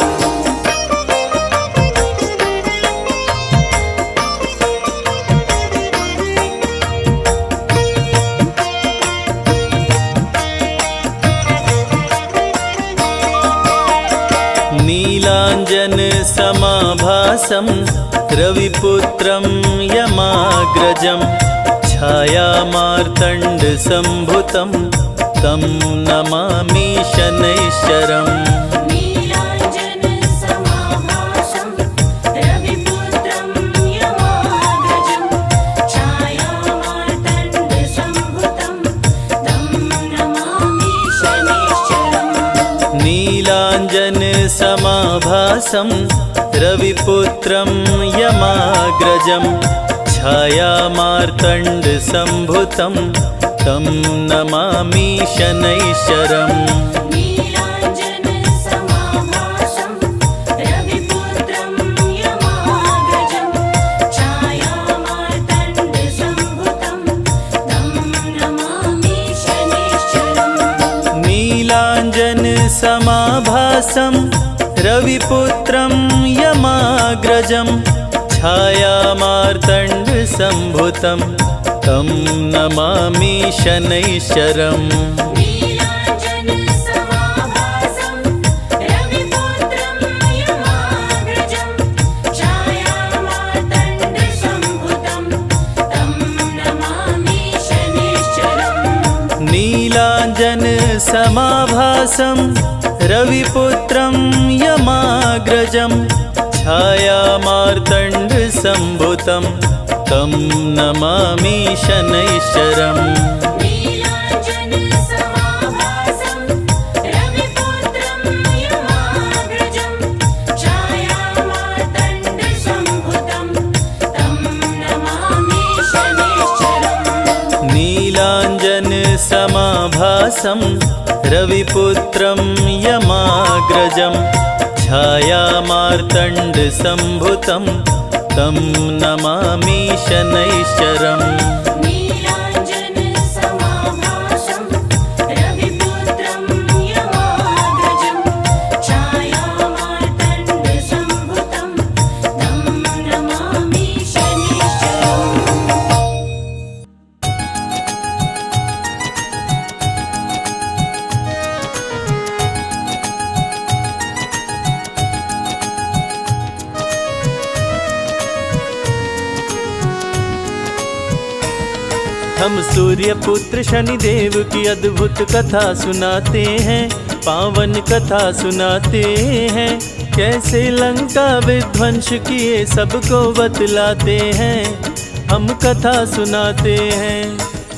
नीलाञ्जन समाभासं रविपुत्रं यमाग्रजं छायामार्तण्डसम्भुतं तं नमामि शनैश्चरम् नीलाञ्जन समाभासं रविपुत्रं यमाग्रजं छायामार्तण्डसम्भुतं तं नमामि शनैश्चरम् नीलाञ्जन समाभासं रविपुत्रं यमाग्रजं छायामार्तण्डसम्भुतं तं नमामि शनैश्चरम् नीलाञ्जन समाभासं रविपुत्रं यमाग्रजं छायामार्तण्डसम्भुतं तं नमामि शनैश्चरम् नीलाञ्जन समाभासं रविपुत्रं यमाग्रजं छायामार्तण्डसम्भुतं तं नमामि शनैश्चरम् नीलाञ्जन समाभासं रविपुत्रं यमाग्रजं छायामार्तण्डसम्भुतं तं नमामि शनैश्चरम् नीलाञ्जन समाभासं रविपुत्रं यमाग्रजं छायामार्तण्डसम्भुतं तं नमामि शनैश्चरम् नीलाञ्जन समाभासं रविपुत्रं यमाग्रजं छायामार्तण्डसम्भुतं तं नमामि शनैश्चरम् नीलाञ्जन समाभासं रविपुत्रं यमाग्रजं छायामार्तण्डसम्भुतं तं नमामि शनैश्चरम् नीलाञ्जन समाभासं रविपुत्रं यमाग्रजं छायामार्तण्डसम्भुतं तं नमामि शनैश्चरम् हम सूर्य पुत्र शनिदेव की अद्भुत कथा सुनाते हैं, पावन कथा सुनाते हैं। कैसे लंका विध्वंस किए सबको बतलाते हैं, हम कथा सुनाते हैं।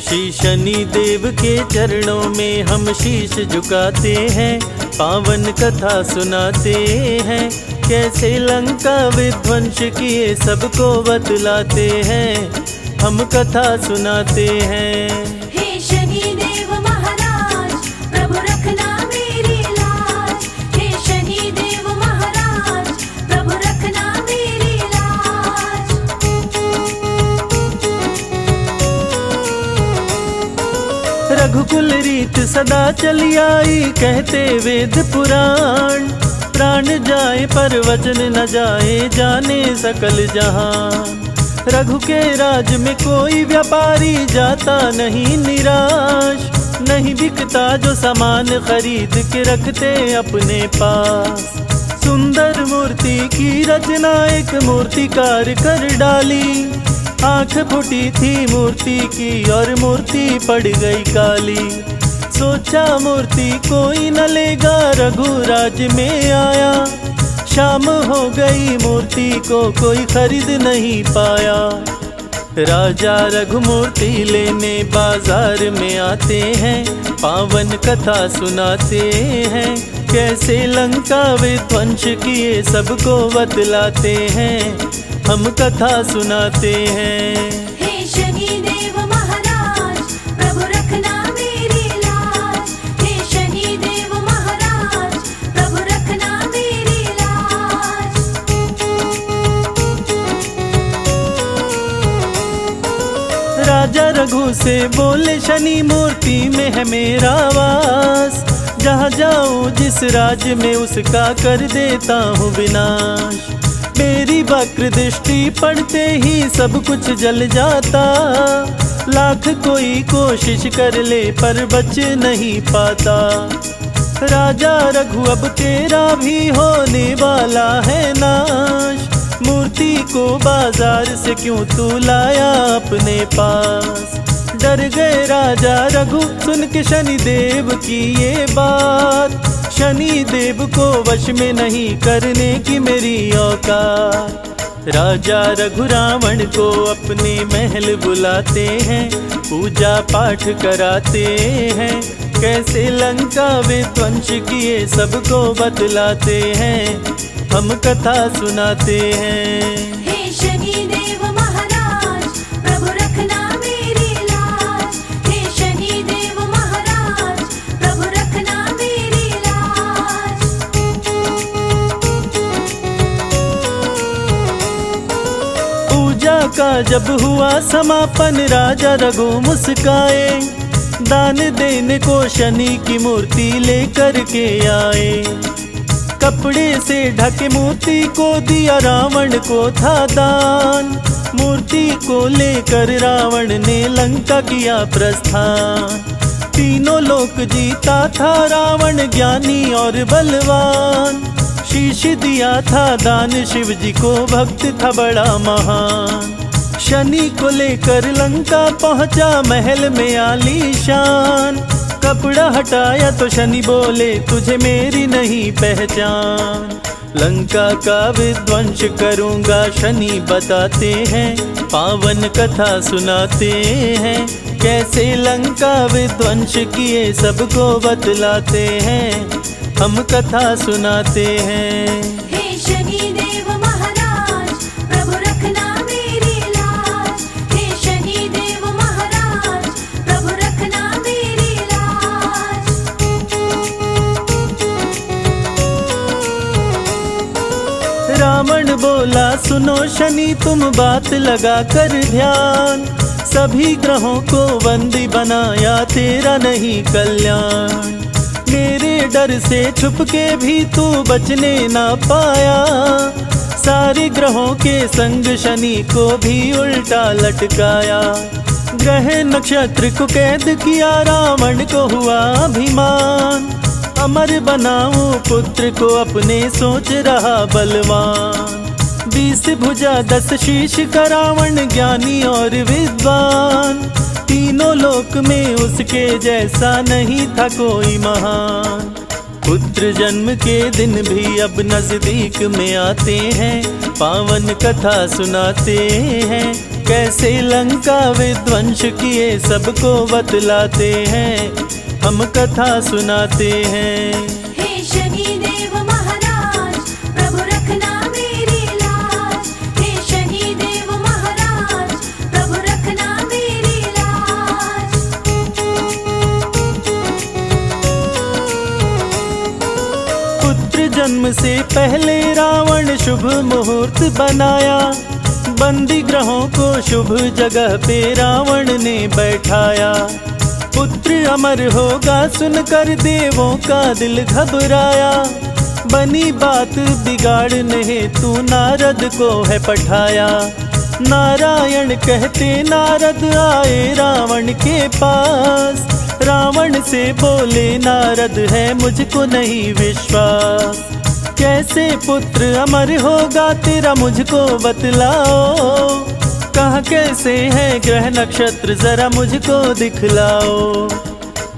श्री शनिदेव के चरणों में हम शीश झुकाते हैं, पावन कथा सुनाते हैं। कैसे लंका विध्वंस किए सबको बतलाते हैं, हम कथा सुनाते हैं। हे शनिदेव महाराज प्रभु रखना मेरी लाज। हे शनिदेव महाराज प्रभु रखना मेरी लाज। रघुकुल रीत सदा चली आई, कहते वेद पुराण। प्राण जाए पर वचन न जाए, जाने सकल जहां। रघु के राज में कोई व्यापारी जाता नहीं निराश। नहीं बिकता जो सामान खरीद के रखते अपने पास। सुंदर मूर्ति की रचना एक मूर्तिकार कर डाली। आंख फूटी थी मूर्ति की और मूर्ति पड़ गई काली। सोचा मूर्ति कोई न लेगा, रघुराज में आया। शाम हो गई मूर्ति को कोई खरीद नहीं पाया। राजा रघुमूर्ति लेने बाजार में आते हैं, पावन कथा सुनाते हैं। कैसे लंका विध्वंस किए सबको बतलाते हैं, हम कथा सुनाते हैं। हे शनिदेव महाराज, प्रभु रखना मेरी लाज। हे शनिदेव महाराज, प्रभु रखना मेरी लाज। राजा रघु से बोले शनि मूर्ति में है मेरा वास। जहाँ जाऊँ जिस राज्य में उसका कर देता हूँ विनाश। मेरी वक्र दृष्टि पड़ते ही सब कुछ जल जाता। लाख कोई कोशिश कर ले पर बच नहीं पाता। राजा रघु अब तेरा भी होने वाला है नाश। मूर्ति को बाजार से क्यों तू लाया अपने पास। डर गए राजा रघु सुन के शनिदेव की ये बात। शनिदेव को वश में नहीं करने की मेरी औकात। राजा रघु रावण को अपने महल बुलाते हैं, पूजा पाठ कराते हैं। कैसे लंका विध्वंस किए सबको बतलाते हैं, हम कथा सुनाते हैं। हे शनिदेव महाराज, प्रभु रखना मेरी लाज। हे शनिदेव महाराज, प्रभु रखना मेरी लाज। पूजा का जब हुआ समापन राजा रघु मुस्काए। दान देने को शनि की मूर्ति लेकर के आए। कपड़े से ढके मूर्ति को दिया रावण को था दान। मूर्ति को लेकर रावण ने लंका किया प्रस्थान। तीनों लोक जीता था रावण ज्ञानी और बलवान। शीश दिया था दान शिव जी को, भक्त था बड़ा महान। शनि को लेकर लंका पहुंचा महल में आलीशान। कपड़ा हटाया तो शनि बोले तुझे मेरी नहीं पहचान। लंका का विध्वंस करूंगा शनि बताते हैं, पावन कथा सुनाते हैं। कैसे लंका विध्वंस किए सबको बतलाते हैं, हम कथा सुनाते हैं। हे शनिदेव महाराज, प्रभु रखना मेरी लाज। हे शनिदेव महाराज, प्रभु रखना मेरी लाज। रावण बोला सुनो शनि तुम बात लगा कर ध्यान। सभी ग्रहों को बंदी बनाया तेरा नहीं कल्याण। मेरे डर से छुप के भी तू बचने ना पाया। सारे ग्रहों के संग शनि को भी उल्टा लटकाया। ग्रह नक्षत्र को कैद किया रावण को हुआ अभिमान। अमर बनाऊं पुत्र को अपने सोच रहा बलवान। 20 भुजा 10 शीश का रावण ज्ञानी और विद्वान। तीनों लोक में उसके जैसा नहीं था कोई महान। पुत्र जन्म के दिन भी अब नजदीक में आते हैं, पावन कथा सुनाते हैं। कैसे लंका विध्वंस किए सबको बतलाते हैं, हम कथा सुनाते हैं। हे शनिदेव महाराज, प्रभु रखना मेरी लाज। हे शनिदेव महाराज, प्रभु रखना मेरी लाज। पुत्र जन्म से पहले रावण शुभ मुहूर्त बनाया। बंदी ग्रहों को शुभ जगह पे रावण ने बैठाया। पुत्र अमर होगा सुनकर देवों का दिल घबराया। बनी बात बिगाड़ने हेतु नारद को है पठाया। नारायण कहते नारद आए रावण के पास। रावण से बोले नारद है मुझको नहीं विश्वास। कैसे पुत्र अमर होगा तेरा मुझको बतलाओ, कहाँ कैसे है ग्रह नक्षत्र जरा मुझको दिखलाओ।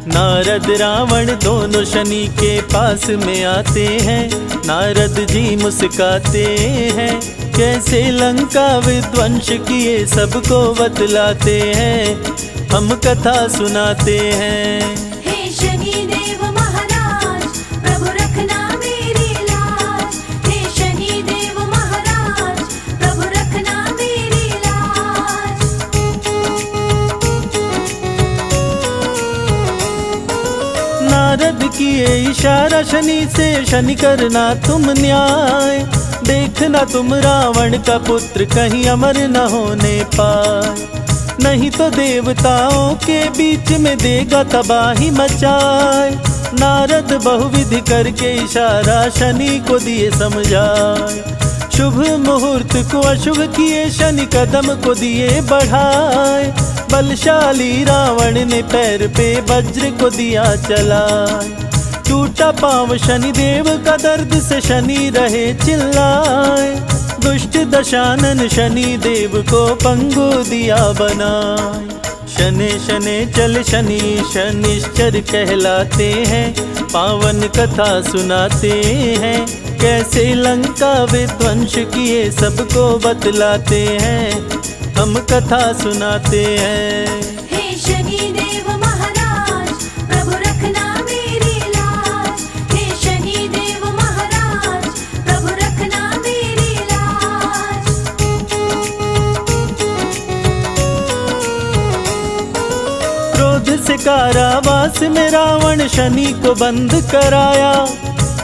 नारद रावण दोनों शनि के पास में आते हैं, नारद जी मुस्काते हैं, कैसे लंका विध्वंस किए सबको बतलाते हैं, हम कथा सुनाते हैं। हे शनि देव महाराज प्रभु रखना मेरी लाज, हे शनि देव महाराज प्रभु रखना मेरी लाज। नारद किए इशारा शनि से, शनि करना तुम न्याय, देखना तुम रावण का पुत्र कहीं अमर न होने पाए, नहीं तो देवताओं के बीच में देगा तबाही मचाए। नारद बहुविधि करके इशारा शनि को दिए समझाए, शुभ मुहूर्त को अशुभ किए शनि कदम को दिए बढ़ाए, बलशाली रावण ने पैर पे वज्र को दिया चलाए, टूटा पांव शनि देव का दर्द से शनि रहे चिल्लाए, दुष्ट दशानन शनि देव को पंगु दिया बनाए। शनि शनि चल शनि शनिश्चर कहलाते हैं, पावन कथा सुनाते हैं, कैसे लंका विध्वंस किए सबको बतलाते हैं, हम कथा सुनाते हैं। हे शनि देव महाराज प्रभु रखना मेरी लाज, हे शनि देव महाराज प्रभु रखना मेरी लाज। क्रोध से कारावास में रावण शनि को बंद कराया,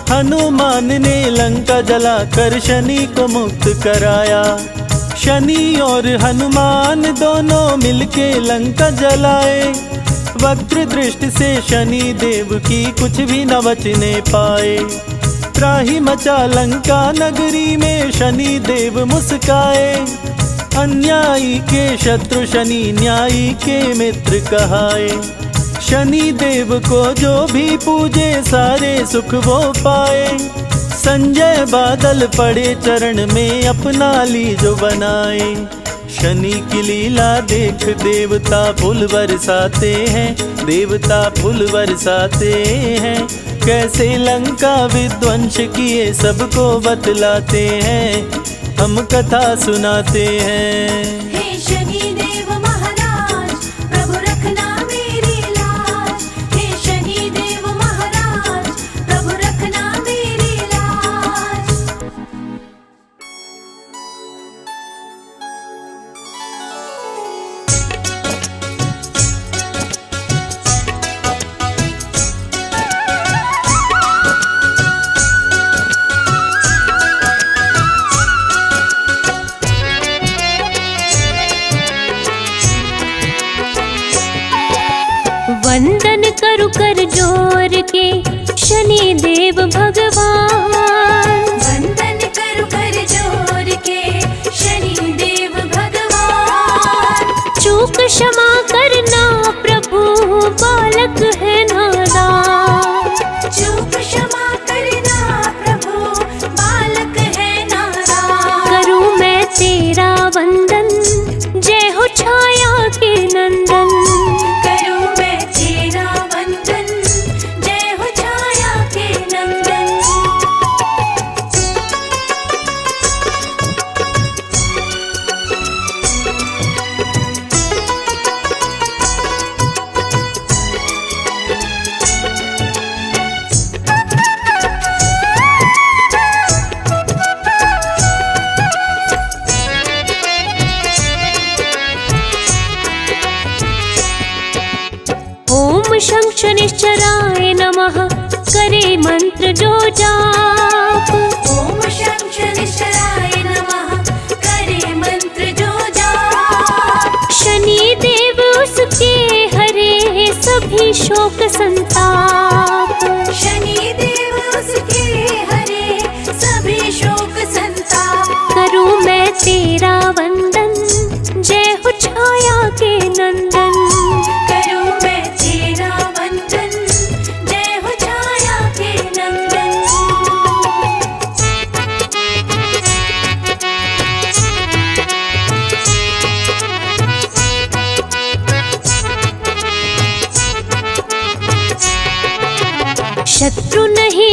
हनुमान ने लंका जलाकर शनि को मुक्त कराया, शनि और हनुमान दोनों मिलके लंका जलाए, वक्र दृष्टि से शनि देव की कुछ भी न बचने पाए, त्राही मचा लंका नगरी में शनि देव मुस्काए, अन्यायी के शत्रु शनि न्यायी के मित्र कहाए, शनि देव को जो भी पूजे सारे सुख वो पाए, संजय बादल पड़े चरण में अपना ली जो बनाए, शनि की लीला देख देवता फूल बरसाते हैं, देवता फूल बरसाते हैं, कैसे लंका विध्वंस किए सबको बतलाते हैं, हम कथा सुनाते हैं। हे शनि देव महाराज प्रभु रखना मेरी लाज, हे शनि देव महाराज प्रभु रखना मेरी लाज। वंदन करु कर जोर के शनि देव भगवान, वंदन करु कर जोर के शनि देव भगवान, चूक क्षमा करना प्रभु बालक है नादान, चूक क्षमा करना प्रभु बालक है नादान। करूँ मैं तेरा वंदन जय हो छाया के नंदन, करूँ मैं तेरा वंदन जय हो छाया के नंदन। ओम शं शनिश्चराय नमः करे मंत्र जो जाप, ओम शं शनिश्चराय नमः करे मंत्र जो जाप, शनि देव उसके हरे सभी शोक संताप, शनि देव उसके हरे सभी शोक संताप। करूँ मैं तेरा वंदन जय हो छाया के नंदन, करूँ मैं तेरा वंदन जय हो छाया के नंदन।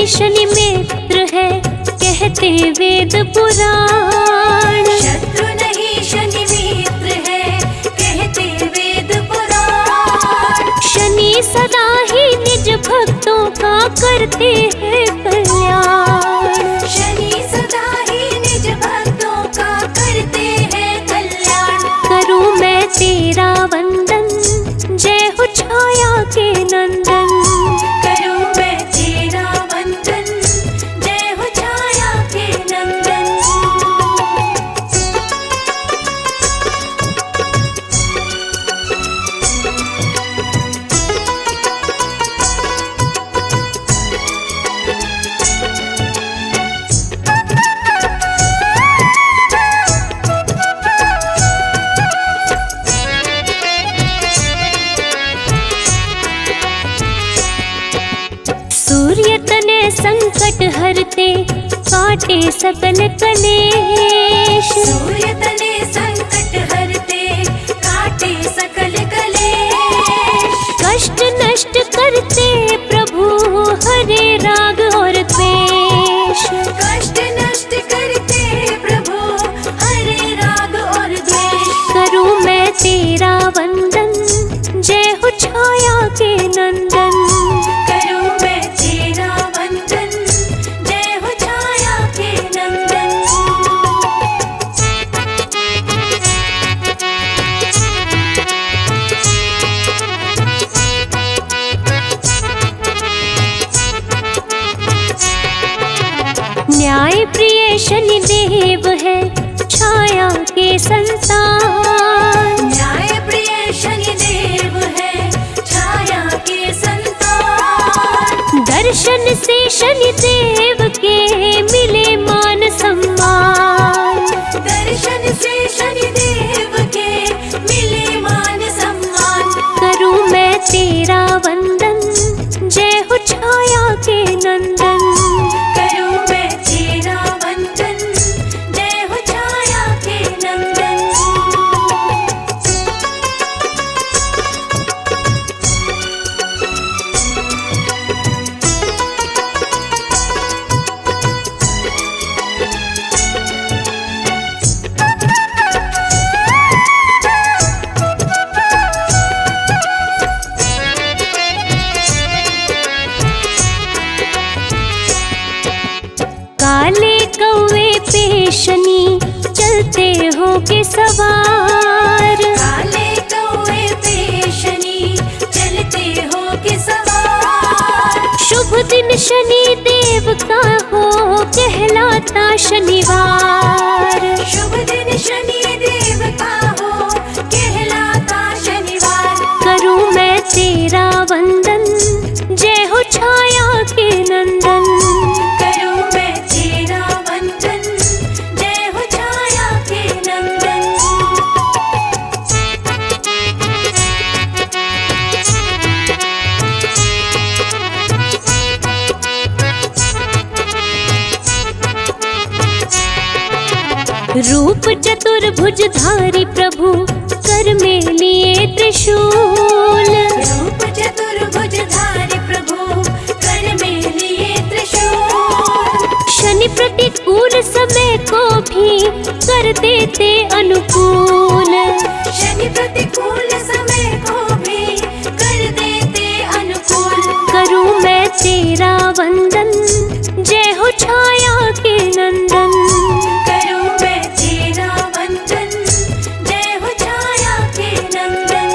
शनि मित्र है, कहते वेद पुराण। शत्रु नहीं शनि मित्र है, कहते वेद पुराण। शनि सदा ही निज भक्तों का करते हैं कल्याण। शनि सदा ही निज भक्तों का करते हैं कल्याण। करूं मैं तेरा वंदन, जय हो छाया के नंदन। करूं मैं तेरा वंदन, जय हो छाया के नंदन। सूर्य तने संकट हरते, काटे सकल कलेश। सूर्य तने संकट हरते, काटे सकल कलेश। कष्ट नष्ट करते प्रभु, हरे राग और द्वेष। कष्ट नष्ट करते प्रभु, हरे राग और द्वेष। करूं मैं तेरा वंदन, जय हो छाया के नंदन। करूं मैं तेरा वंदन, जय हो छाया के नंदन। न्याय प्रिय शनि देव है, छाया के संतान। न्याय प्रिय शनि देव है, छाया के संतान। दर्शन से शनि देव के मिले मान सम्मान। दर्शन से शनि देव के मिले मान सम्मान। करूं मैं तेरा वंदन, जय हो छाया के नंदन। करूं मैं तेरा वंदन, जय हो छाया के नंदन। काले कौवे पे शनि, चलते हो के सवार। काले कौवे पे शनि, चलते हो के सवार। शुभ दिन शनि देव का हो, कहलाता शनिवार। शुभ दिन शनि देव का हो, कहलाता शनिवार। करूं मैं तेरा वंदन, जय हो छाया के नंदन। करूं मैं तेरा वंदन, जय हो छाया के नंदन। रूप चतुर्भुजधारी प्रभु कर में लिए त्रिशूल। रूप चतुर्भुजधारी प्रभु कर में लिए त्रिशूल। शनि प्रतिकूल समय को भी कर देते अनुकूल। शनि प्रतिकूल समय को भी कर देते अनुकूल। करूं मैं तेरा वंदन, जय हो छाया के नंदन। करूं मैं तेरा वंदन, जय हो छाया के नंदन।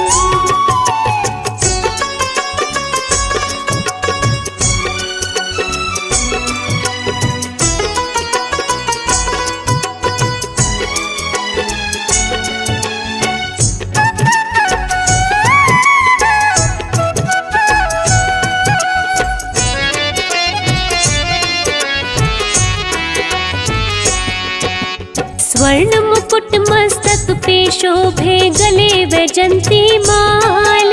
स्वर्ण मुकुट मस्तक पे शोभे, गले वैजंती माल।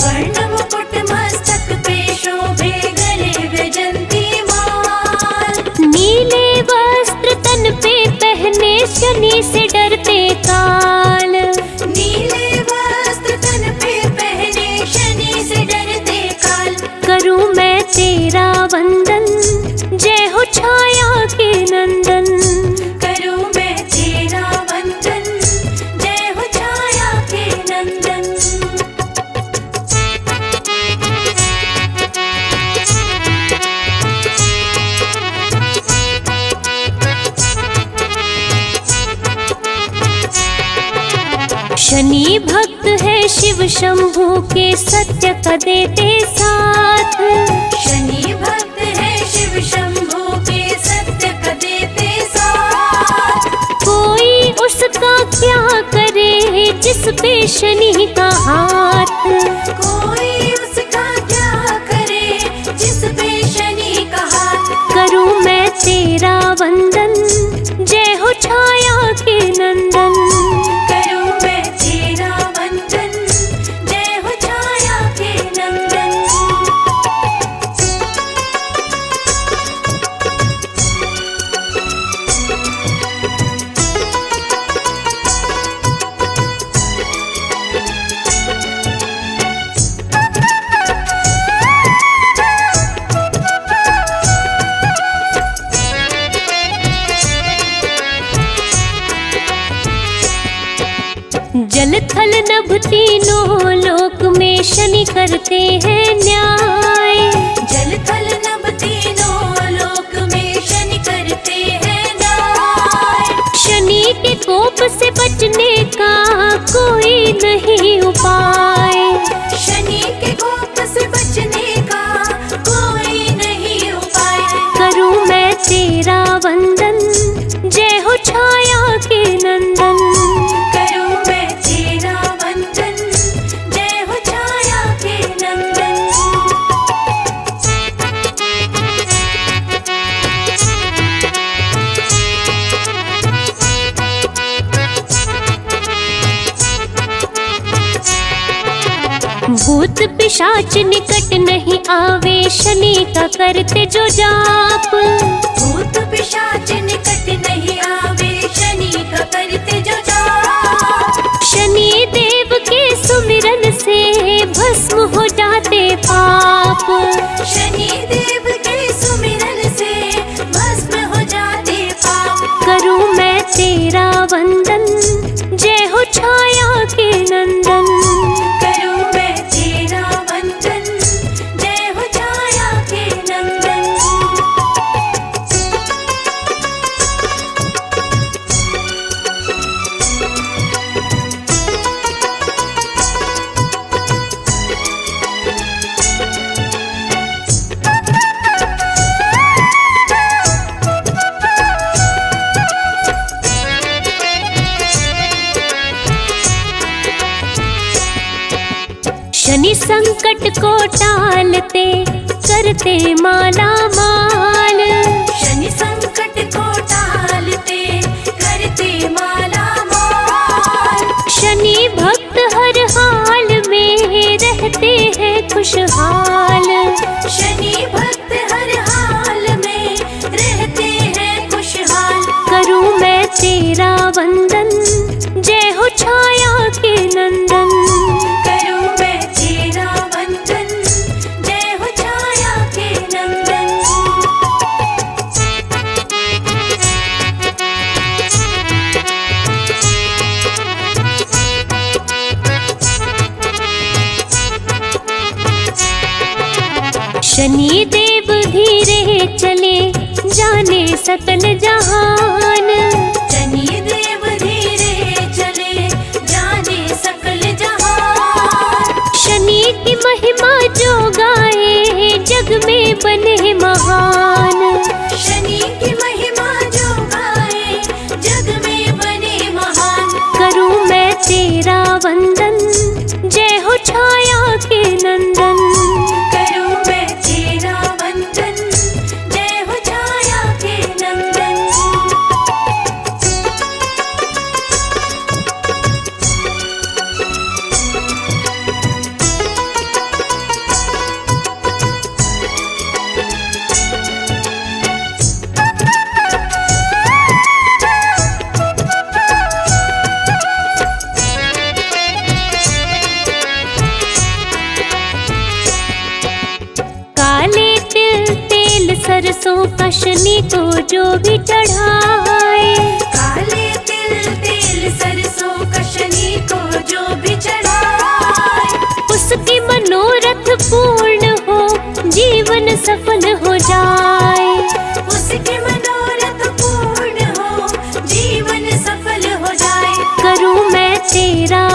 स्वर्ण मुकुट मस्तक पे शोभे, गले वैजंती माल। नीले वस्त्र तन पे पहने, शनि से डरते काल। नीले वस्त्र तन पे पहने, शनि से डरते काल। करूं मैं तेरा वंदन, शनि भक्त है शिव शंभू के, सत्य का देते साथ। शनि भक्त है शिव शंभू के, सत्य का देते साथ। कोई उसका क्या करे जिस पे शनि का हाथ। कोई उसका क्या करे जिस पे शनि का हाथ। करूं मैं तेरा वंदन, जय हो छाया के नंदन। करूं मैं तेरा वंदन, जय हो छाया के नंदन। जल थल नभ तीनों लोक में शनि करते हैं न्याय। जल थल नभ तीनों लोक में शनि करते हैं न्याय। शनि के कोप से बचने का कोई नहीं उपाय। शनि के कोप से बचने का कोई नहीं उपाय। करूं मैं तेरा वंदन, जय हो छाया के नंदन। करूं मैं तेरा वंदन, जय हो छाया के नंदन। भूत पिशाच निकट नहीं आवे, शनि का करते जो जाप। भूत पिशाच निकट नहीं आवे, शनि का करते जो जाप। शनि देव के सुमिरन से भस्म हो जाते पाप। शनि देव के सुमिरन से भस्म हो जाते पाप। करूं मैं तेरा वंदन, जय हो छाया के नंदन। करूं मैं तेरा वंदन, जय हो छाया के नंदन। शनि संकट को टालते, करते माला माल। शनि संकट को टालते, करते माला माल। शनि भक्त हर हाल में रहते हैं खुशहाल। शनि भक्त हर हाल में रहते हैं खुशहाल। करूं मैं तेरा वंदन, जय हो छाया के नंदन। करूं मैं तेरा वंदन, जय हो छाया के नंदन। शनि देव धीरे चले, जाने सकल जहान। शनि देव धीरे चले, जाने सकल जहान। शनि की महिमा जो गाए, जग में बने महान। शनि की महिमा जो गाए, जग में बने महान। करूं मैं तेरा वंदन, जय हो छाया के नंदन। करूं मैं तेरा वंदन, जय हो छाया के नंदन। काले तिल तेल सरसों का शनि को जो भी चढ़ाए। काले तिल तेल सरसों का शनि को जो भी चढ़ाए। उसकी मनोरथ पूर्ण हो, जीवन सफल हो जाए। उसके मनोरथ पूर्ण हो, जीवन सफल हो जाए। करूं मैं तेरा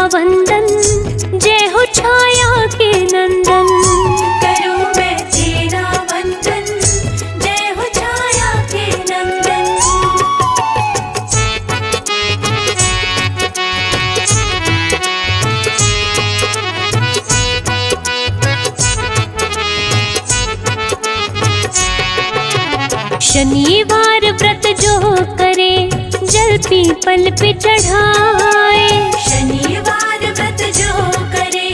शनिवार व्रत जो करे जल पीपल पे चढ़ाए। शनिवार व्रत जो करे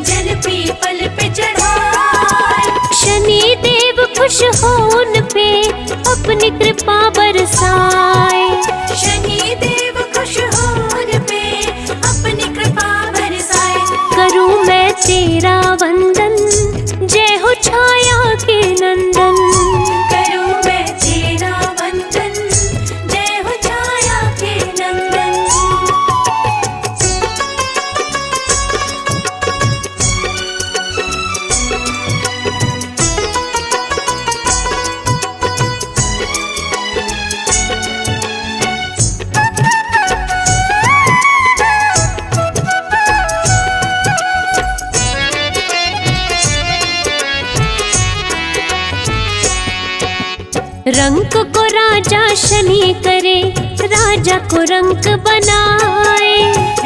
जल पीपल पे चढ़ाए। शनि देव खुश हो उन पे अपनी कृपा बरसाए। शनि देव खुश हो उन पे अपनी कृपा बरसाए। करूं मैं तेरा वंदन, जय हो छाया के नंदन। करूं मैं तेरा वंदन, जय हो छाया के नंदन। रंक को राजा शनि करे, राजा को रंक बनाए।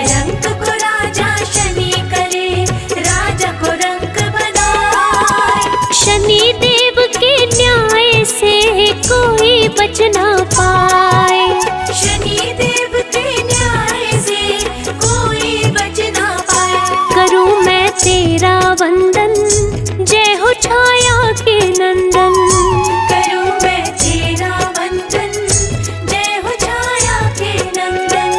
रंक को राजा शनि करे, राजा को रंक बनाए। शनि देव के न्याय से कोई बच ना पाए। शनि देव के न्याय से कोई बच ना पाए। करूं मैं तेरा वंदन, जय हो छाया के नंदन। करूं मैं तेरा वंदन, जय हो छाया के नंदन।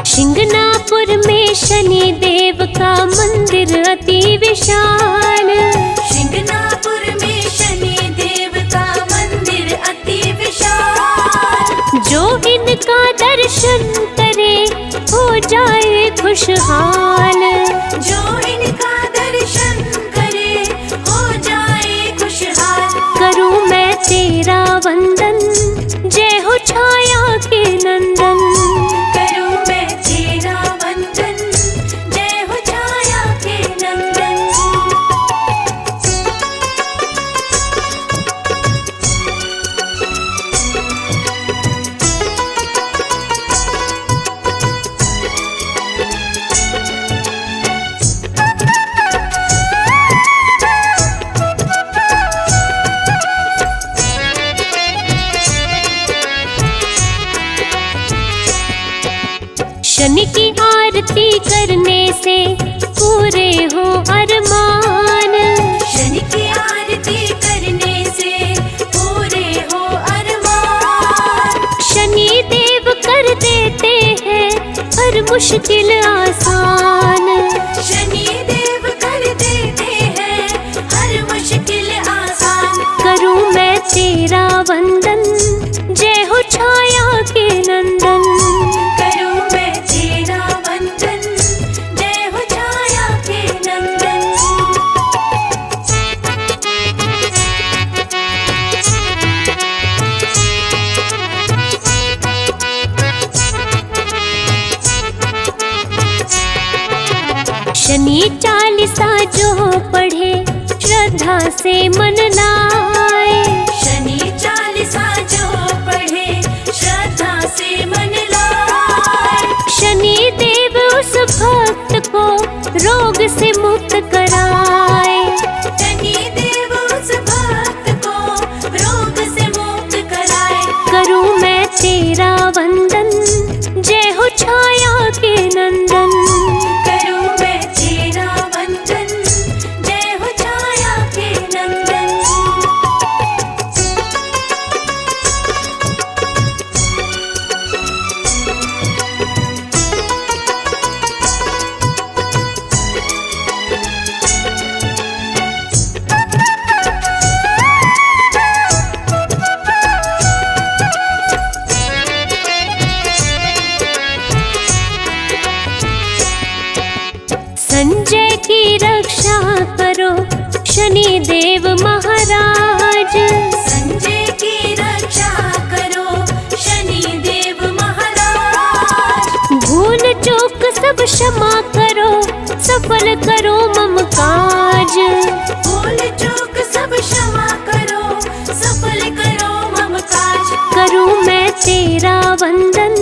शिंगनापुर में शनि देव का मंदिर अति विशाल। शिंगनापुर में शनि देव का मंदिर अति विशाल। जो इनका दर्शन करे हो जाए खुशहाल। जो इनका दर्शन करे हो जाए खुशहाल। करूं मैं तेरा वंदन, जय हो छाया के नंदन। करूं मैं तेरा वंदन, जय हो छाया के नंदन। शनि की आरती करने से पूरे हो अरमान। शनि की आरती करने से पूरे हो अरमान। शनि देव कर देते हैं हर मुश्किल आसान। शनि देव कर देते हैं हर मुश्किल आसान। करूं मैं तेरा वंदन, जय हो छाया के नंदन। करूं मैं तेरा वंदन, जय हो छाया के नंदन। शनि चालीसा जो पढ़े श्रद्धा से मन लाए। शनि चालीसा जो पढ़े श्रद्धा से मन लाए। शनि देव उस भक्त को रोग से मुक्त कराए। शनि देव उस भक्त को रोग से मुक्त कराए। करूं मैं तेरा वंदन, जय हो छाया के नंदन। करूं मैं तेरा वंदन, जय हो छाया के नंदन। संजय की रक्षा करो शनि देव महाराज। संजय की रक्षा करो शनि देव महाराज। भूल चूक सब क्षमा करो, सफल करो मम काज। भूल चूक सब क्षमा करो, सफल करो मम काज। करूं मैं तेरा वंदन